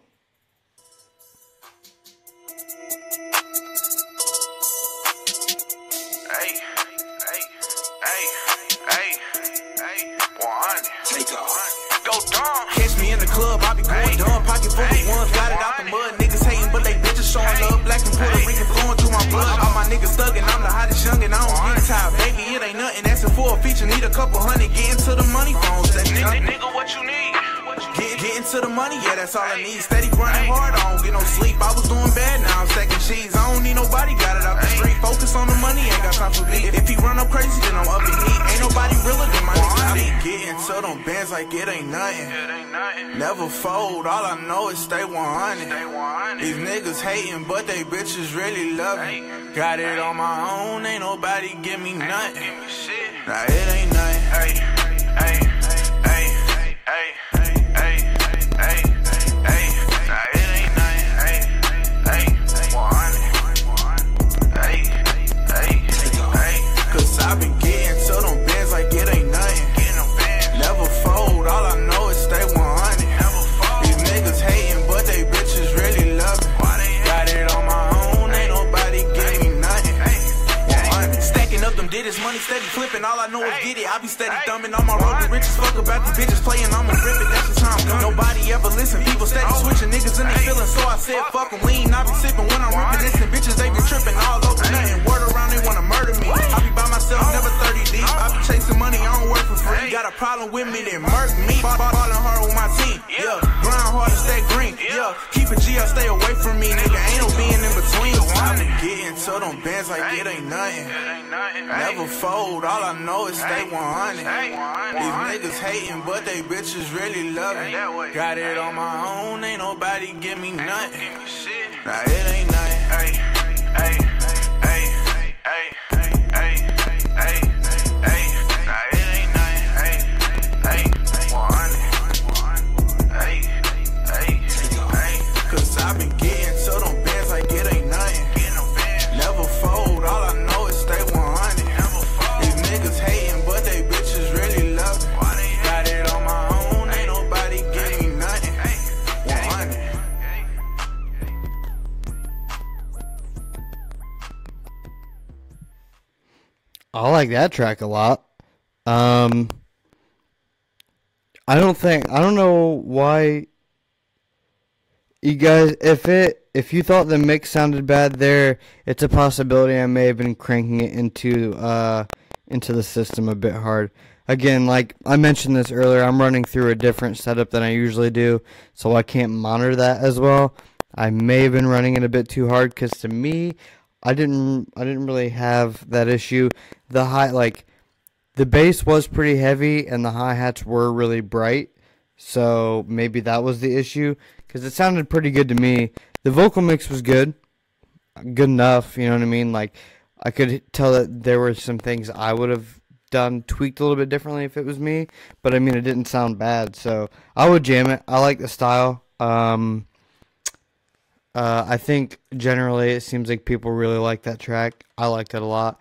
Catch me in the club, I be going dumb. Pocket full of ones, got it out the mud. Niggas hating, but they bitches showing love. Black and Puerto Rican flowing through my blood. All my niggas thuggin', I'm the hottest youngin'. I don't get tired, baby, it ain't nothing. Asking for a feature, need a couple hundred. Getting to the money phones, that's nigga, what you need? Getting to the money, yeah, that's all I need. Steady grinding hard, I don't get no sleep. I was doing bad, now I'm stacking cheese. I don't need nobody, got it out the street. Focus on the money, ain't got time for beat. If he run up crazy, then I'm up in heat. Ain't nobody realer than my niggas. I be getting to them bands like it ain't nothing. Never fold, all I know is stay 100. These niggas hating, but they bitches really love me. Got it on my own, ain't nobody give me nothing. Nah, it ain't nothing. Cause I been getting to them bands like it ain't nothing. Never fold, all I know is stay 100. These niggas hating, but they bitches really love me. Got it on my own, ain't nobody give me nothing. Stacking up them digits, money steady flipping. All I know is get it. I be steady thumbing on my road. The richest fuck about the bitches playing. I'ma rip it. That's just how I'm going. Nobody ever listen. People steady switching niggas and they feeling. So I said fuck them. Lean, I be sipping when I'm ripping this. And bitches they be tripping all over nothing. Word around they wanna murder me. I be by myself, never 30 deep. I be chasing money, I don't work for free. Got a problem with me, then murk me. Ballin' hard with my team. Yeah, grind hard and stay green. Yeah, keep it G, stay away from me, nigga. Ain't no being in between. I been getting to them bands like it ain't nothing. Never fold, all I know is stay 100. These niggas hating, but they bitches really love it. Got it on my own, ain't nobody give me nothing. Nah, it ain't nothing. Ay, ay, ay, ay, ay, ay, ay. Nah, it ain't nothing. Ay, ay, 100. Ay, ay, ay. Cause I been getting to them bands like it ain't nothing. Never fold, all I know is stay 100. These niggas hating, but they bitches really love it. Got it on my own, ain't nobody give me nothing. 100. I like that track a lot. I don't know why you guys, if you thought the mix sounded bad there, it's a possibility I may have been cranking it into the system a bit hard. Again, like I mentioned this earlier, I'm running through a different setup than I usually do, so I can't monitor that as well. I may have been running it a bit too hard because to me, I didn't really have that issue. The bass was pretty heavy and the hi-hats were really bright, so maybe that was the issue because it sounded pretty good to me. The vocal mix was good enough, you know what I mean? Like I could tell that there were some things I would have tweaked a little bit differently if it was me, but I mean it didn't sound bad, so I would jam it. I like the style. I think generally it seems like people really like that track. I liked it a lot.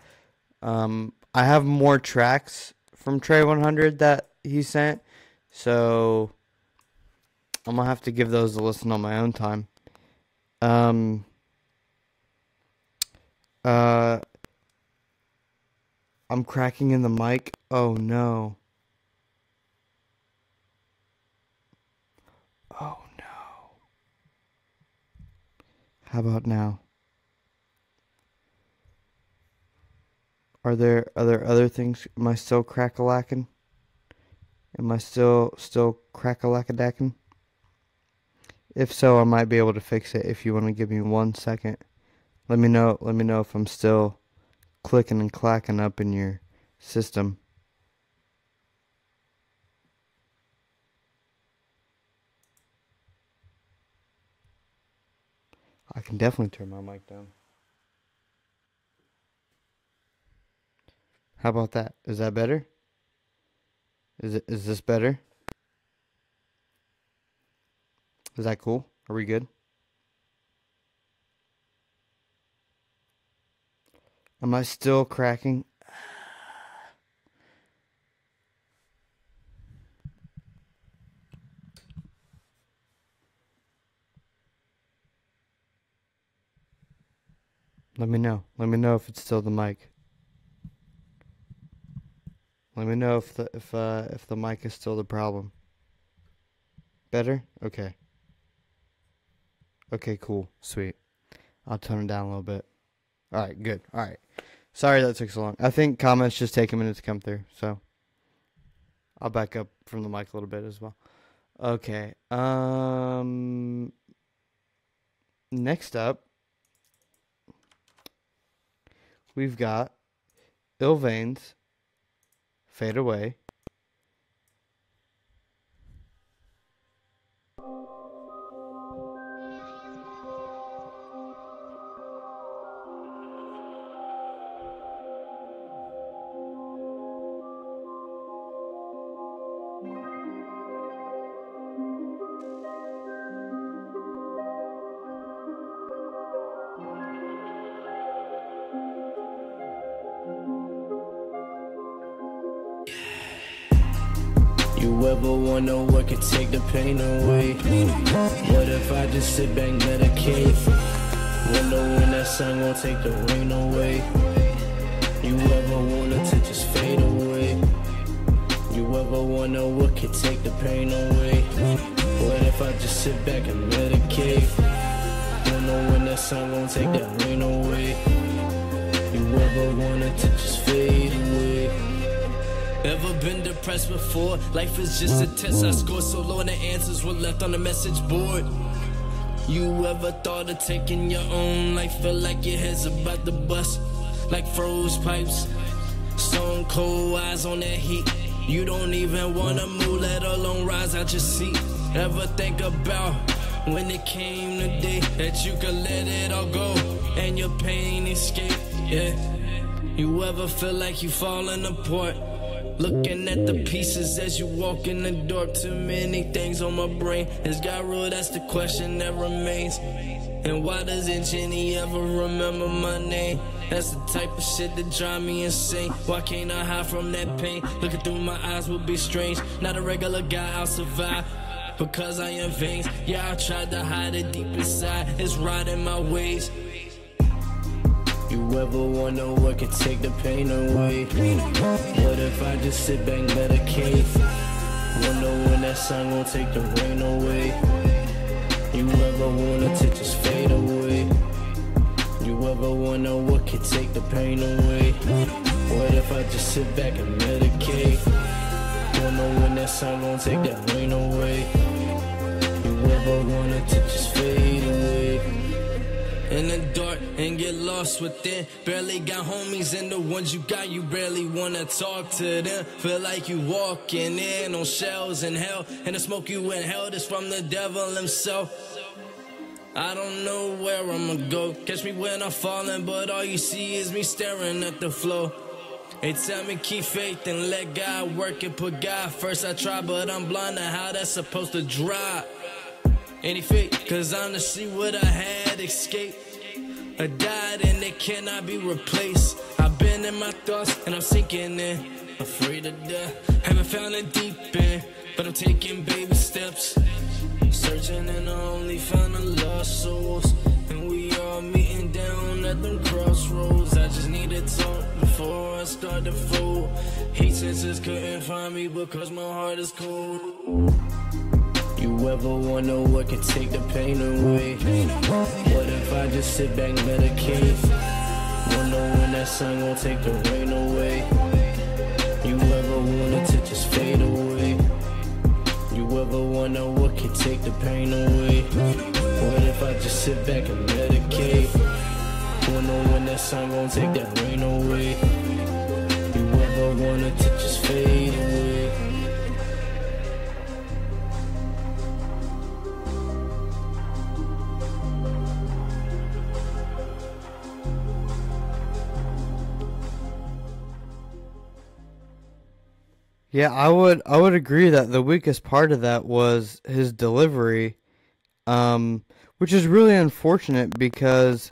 I have more tracks from Trey 100 that he sent, so I'm gonna have to give those a listen on my own time. I'm cracking in the mic. Oh no. Oh no. How about now? Are there other things? Am I still crack-a-lacking? Am I still crack-a-lack-a-dacking? If so, I might be able to fix it if you want to give me 1 second. Let me know if I'm still clicking and clacking up in your system. I can definitely turn my mic down. How about that? Is that better? Is this better? Is that cool? Are we good? Am I still cracking? Let me know. Let me know if it's still the mic. Let me know if the mic is still the problem. Better? Okay. Okay, cool. Sweet. I'll tone it down a little bit. Alright, good. Alright. Sorry that took so long. I think comments just take a minute to come through, so I'll back up from the mic a little bit as well. Okay. Next up, we've got Ill Veins, Fade Away. You ever wonder what could take the pain away? What if I just sit back, medicate? Wonder when that sun gon' take the rain away? You ever wanted to just fade away? You ever wonder what could take the pain away? What if I just sit back and medicate? Wonder when that sun gon' take that rain away? You ever wanted to just fade away? Ever been depressed before? Life is just a test. I scored so low and the answers were left on the message board. You ever thought of taking your own life? Feel like your head's about to bust, like froze pipes. Stone cold eyes on that heat. You don't even wanna move, let alone rise out your seat. Ever think about when it came the day that you could let it all go and your pain escape? Yeah. You ever feel like you falling apart, looking at the pieces as you walk in the dark? Too many things on my brain. Is God real? That's the question that remains. And why doesn't Jenny ever remember my name? That's the type of shit that drive me insane. Why can't I hide from that pain? Looking through my eyes would be strange. Not a regular guy, I'll survive because I am veins. Yeah, I tried to hide it deep inside. It's riding my ways. You ever wonder what could take the pain away? What if I just sit back and medicate? Wonder when that sun gon' take the rain away? You ever wanna to just fade away? You ever wonder what could take the pain away? What if I just sit back and medicate? Wonder when that sun gon' take that rain away? You ever wanna to just fade away? In the dark and get lost within. Barely got homies, and the ones you got, you barely wanna talk to them. Feel like you walking in on shells in hell, and the smoke you inhaled is from the devil himself. I don't know where I'ma go. Catch me when I'm falling, but all you see is me staring at the floor. They tell me keep faith and let God work and put God first. I try, but I'm blind to how that's supposed to drop. Any fake, cause honestly what I had escaped. I died and they cannot be replaced. I've been in my thoughts and I'm sinking in, afraid of death. Haven't found it deep in, but I'm taking baby steps. Searching and I only found the lost souls, and we all meeting down at them crossroads. I just need to talk before I start to fold. Heat sensors couldn't find me because my heart is cold. You ever wonder what could take the pain away? What if I just sit back and medicate? Wonder when that sun gon' take the rain away? You ever wanted to just fade away? You ever wonder what could take the pain away? What if I just sit back and medicate? Wonder when that sun gon' take that rain away? You ever wanted to just fade away? Yeah, I would agree that the weakest part of that was his delivery, which is really unfortunate because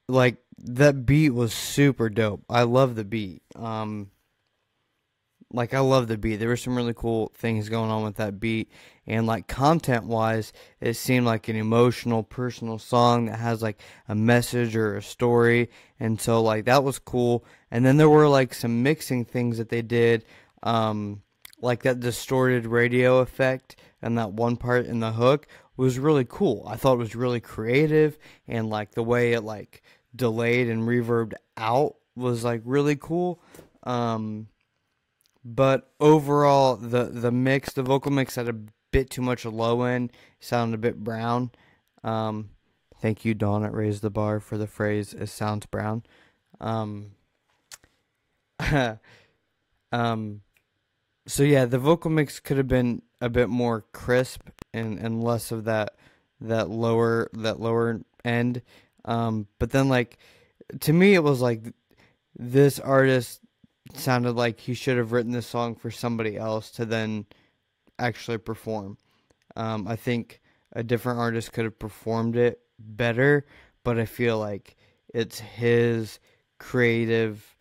like that beat was super dope. I love the beat. Like I love the beat. There were some really cool things going on with that beat, and like content-wise, it seemed like an emotional, personal song that has like a message or a story, and so like that was cool. And then there were like some mixing things that they did. Like that distorted radio effect and that one part in the hook was really cool. I thought it was really creative, and like the way it like delayed and reverbed out was like really cool. But overall the mix, the vocal mix had a bit too much low end, sounded a bit brown. Thank you, Dawn at Raise the Bar, for the phrase "it sounds brown." So yeah, the vocal mix could have been a bit more crisp and less of that lower end. But then like to me it was like this artist sounded like he should have written this song for somebody else to then actually perform. I think a different artist could have performed it better, but I feel like it's his creative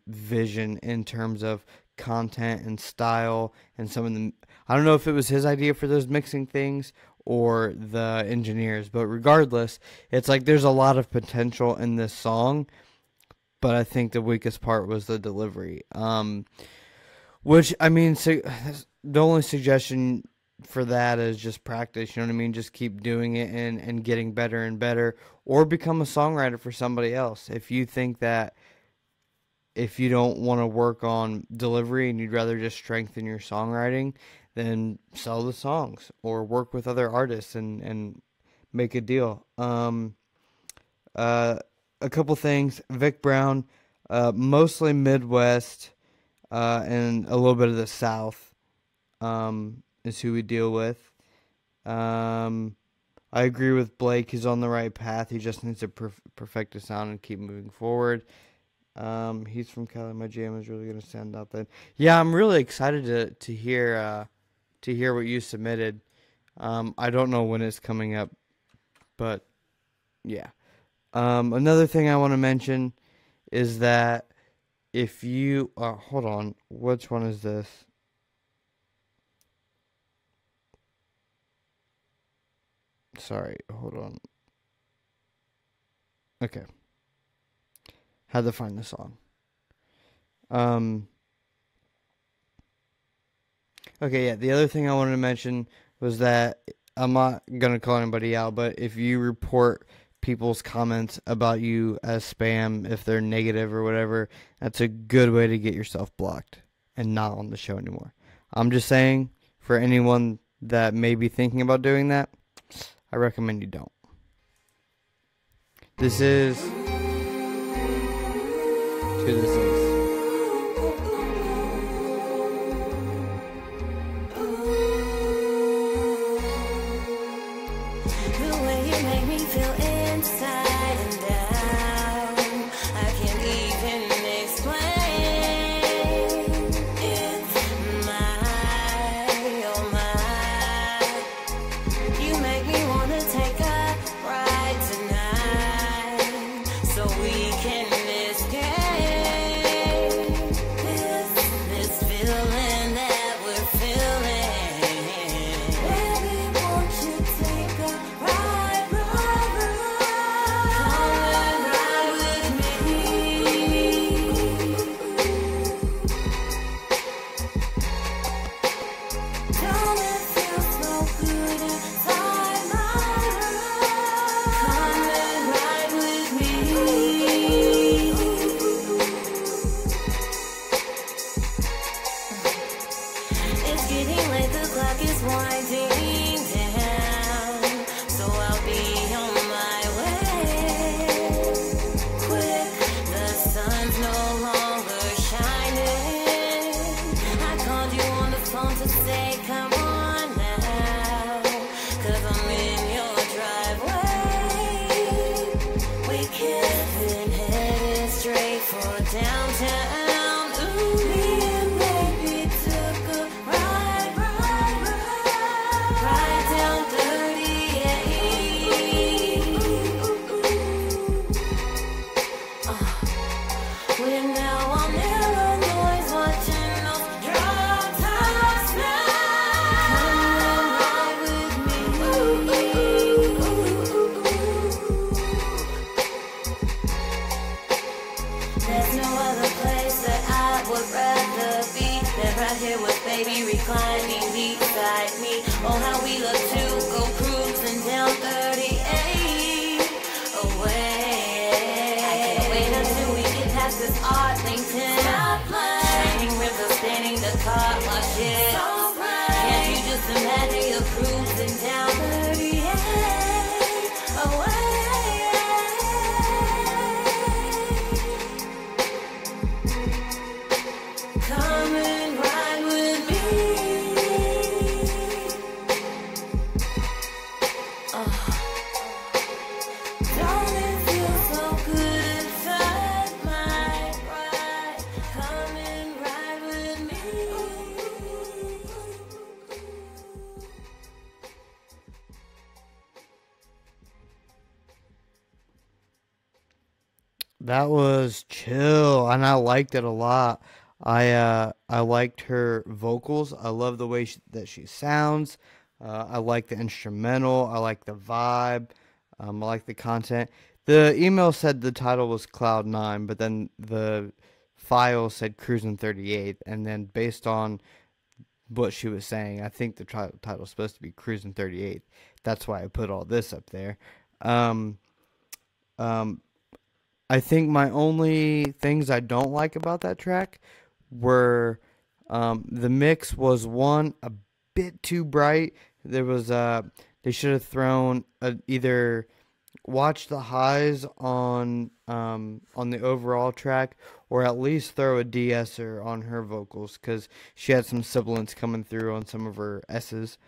vision in terms of content and style and some of the, I don't know if it was his idea for those mixing things or the engineers, but regardless, it's like there's a lot of potential in this song, but I think the weakest part was the delivery. Which, I mean, the only suggestion for that is just practice, you know what I mean? Just keep doing it and getting better and better, or become a songwriter for somebody else. If you think that if you don't want to work on delivery and you'd rather just strengthen your songwriting, then sell the songs or work with other artists and make a deal. A couple things. Vic Brown, mostly Midwest, and a little bit of the South, is who we deal with. I agree with Blake. He's on the right path. He just needs to perfect his sound and keep moving forward. He's from Cali. My jam is really gonna stand out then. Yeah, I'm really excited to hear what you submitted. I don't know when it's coming up, but yeah. Another thing I want to mention is that if you hold on, which one is this? Sorry, hold on. Okay. Had to find the song. Okay, yeah, the other thing I wanted to mention was that I'm not going to call anybody out, but if you report people's comments about you as spam, if they're negative or whatever, that's a good way to get yourself blocked and not on the show anymore. I'm just saying, for anyone that may be thinking about doing that, I recommend you don't. This is who this is. That was chill, and I liked it a lot. I liked her vocals. I love the way that she sounds. I like the instrumental. I like the vibe. I like the content. The email said the title was Cloud 9, but then the file said Cruising 38, and then based on what she was saying, I think the title is supposed to be Cruising 38. That's why I put all this up there. I think my only things I don't like about that track were the mix was, one, a bit too bright. There was They should have thrown either watch the highs on the overall track, or at least throw a de-esser on her vocals, because she had some sibilants coming through on some of her S's.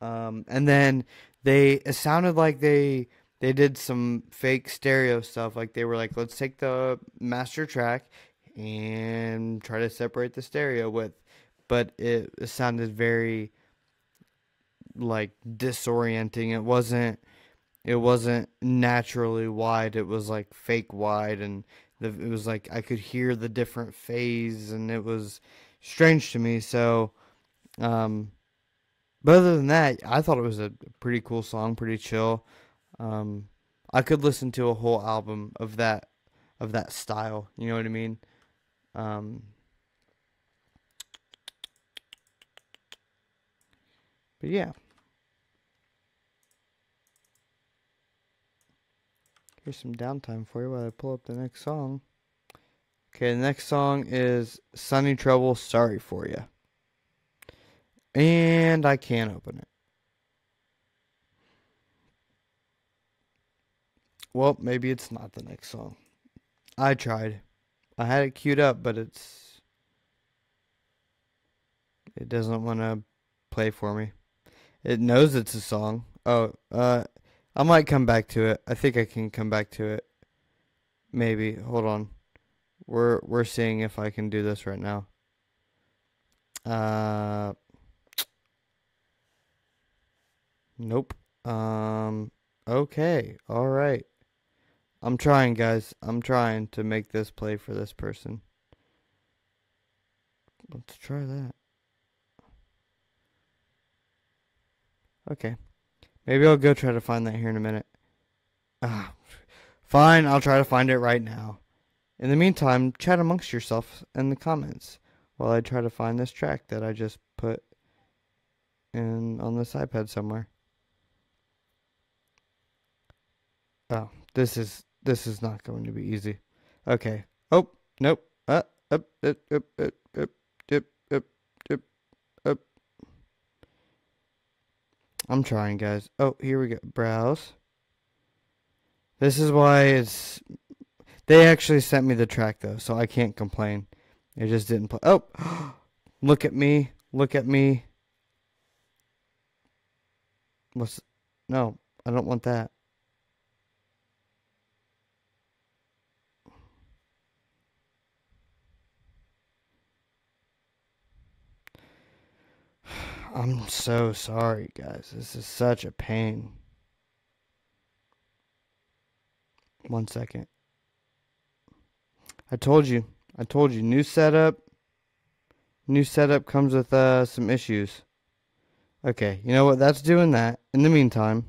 And then it sounded like they did some fake stereo stuff. Like they were like, let's take the master track and try to separate the stereo with, but it sounded very like disorienting. It wasn't naturally wide. It was like fake wide, and it was like I could hear the different phase, and it was strange to me. So, but other than that, I thought it was a pretty cool song, pretty chill. I could listen to a whole album of that style. You know what I mean? But yeah. Here's some downtime for you while I pull up the next song. Okay, the next song is Sunny Trouble, Sorry For You. And I can't open it. Well, maybe it's not the next song. I tried. I had it queued up, but it doesn't want to play for me. It knows it's a song. Oh, I might come back to it. I think I can come back to it. Maybe. Hold on. We're seeing if I can do this right now. Nope. Okay. All right. I'm trying, guys. I'm trying to make this play for this person. Let's try that. Okay. Maybe I'll go try to find that here in a minute. Fine, I'll try to find it right now. In the meantime, chat amongst yourself in the comments while I try to find this track that I just put in on this iPad somewhere. Oh, this is not going to be easy. Okay. Oh, nope. Up. I'm trying, guys. Oh, here we go. Browse. This is why they actually sent me the track, though, so I can't complain. It just didn't play. Oh, look at me. Look at me. No, I don't want that. I'm so sorry, guys. This is such a pain. 1 second. I told you. New setup. New setup comes with some issues. Okay, you know what? That's doing that. In the meantime.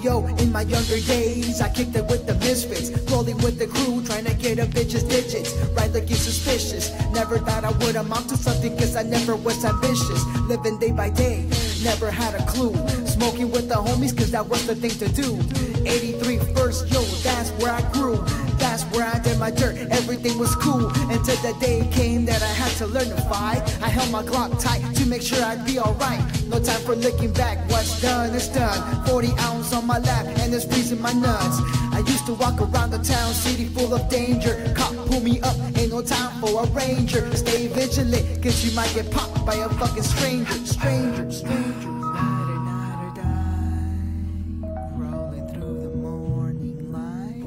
Yo, in my younger days, I kicked it with the misfits, rolling with the crew, trying to get a bitch's digits, right looking suspicious. Never thought I would amount to something, cause I never was ambitious. Living day by day, never had a clue. Smoking with the homies, cause that was the thing to do. 83 first, yo, that's where I grew. That's where I did my dirt, everything was cool. Until the day came that I had to learn to fight. I held my Glock tight to make sure I'd be alright. No time for looking back, what's done is done. 40 ounce on my lap and it's freezing my nuts. I used to walk around the town, city full of danger. Cop pull me up, ain't no time for a ranger. Stay vigilant, cause you might get popped by a fucking stranger.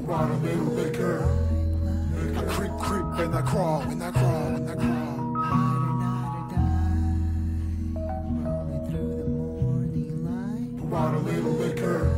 Ride a little bit, girl. I creep, and I crawl, and I crawl, and I crawl. Ride a little bit, girl.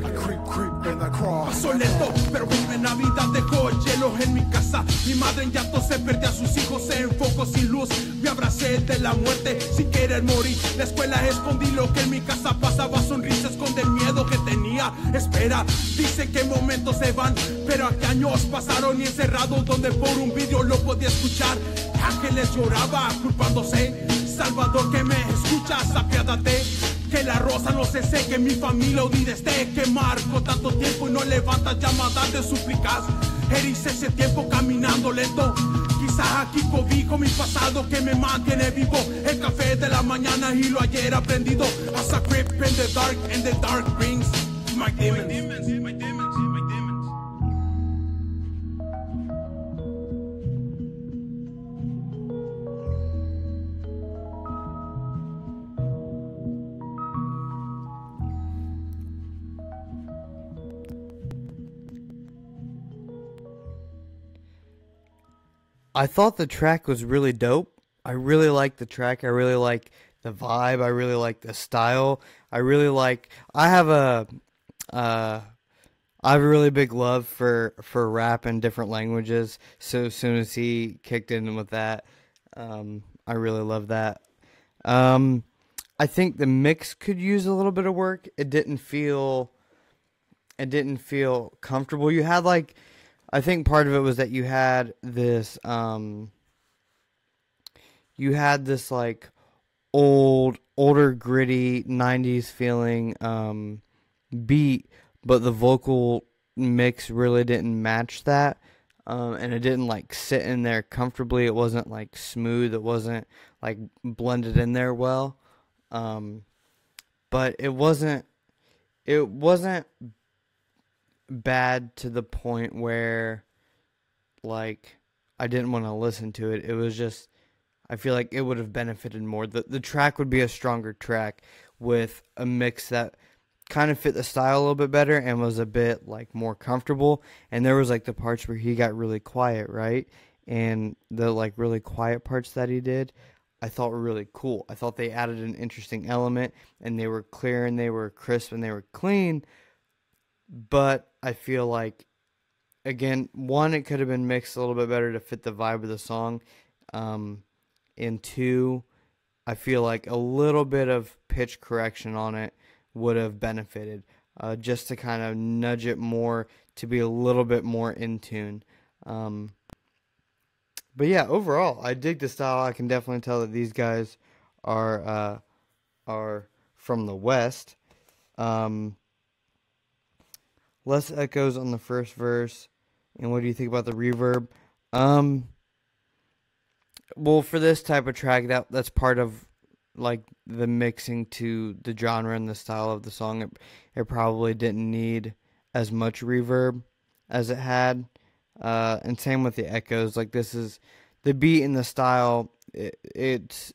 I creep, and I crawl. pasó lento, pero vive Navidad dejó hielo en mi casa. Mi madre en llanto se perdió a sus hijos en foco sin luz. Me abracé de la muerte sin querer morir. La escuela escondí lo que en mi casa pasaba. Sonrisas con el miedo que tenía. Espera, dicen que momentos se van, pero aquí años pasaron y encerrado donde por un vídeo lo podía escuchar. Ángeles lloraba culpándose. Salvador que me escuchas, apiádate. Que la rosa no se seque, mi familia unida esté. Que marco tanto tiempo y no levantas llamadas de súplicas. Erice ese tiempo caminando lento. Quizás aquí cobijo mi pasado que me mantiene vivo. El café de la mañana y lo ayer aprendido. As a grip in the dark and the dark brings my demons. I thought the track was really dope. I really like the track. I really like the vibe. I really like the style. I have a really big love for rap in different languages. So as soon as he kicked in with that, I really love that. I think the mix could use a little bit of work. It didn't feel comfortable. You had I think part of it was that you had this older gritty 90s feeling beat, but the vocal mix really didn't match that. And it didn't sit in there comfortably. It wasn't smooth. It wasn't blended in there well. But it wasn't bad to the point where I didn't want to listen to it. It was just, I feel like it would have benefited more. The track would be a stronger track with a mix that kind of fit the style a little bit better and was a bit more comfortable. And there was the parts where he got really quiet, right? And the really quiet parts that he did, I thought were really cool. I thought they added an interesting element, and they were clear and they were crisp and they were clean. But I feel again, one, it could have been mixed a little bit better to fit the vibe of the song. And two, I feel a little bit of pitch correction on it would have benefited, just to kind of nudge it more to be a little bit more in tune. But yeah, overall, I dig the style. I can definitely tell that these guys are from the West. Less echoes on the first verse. And what do you think about the reverb? Well, for this type of track, that's part of the mixing to the genre and the style of the song. It probably didn't need as much reverb as it had. And same with the echoes. This is the beat and the style. It's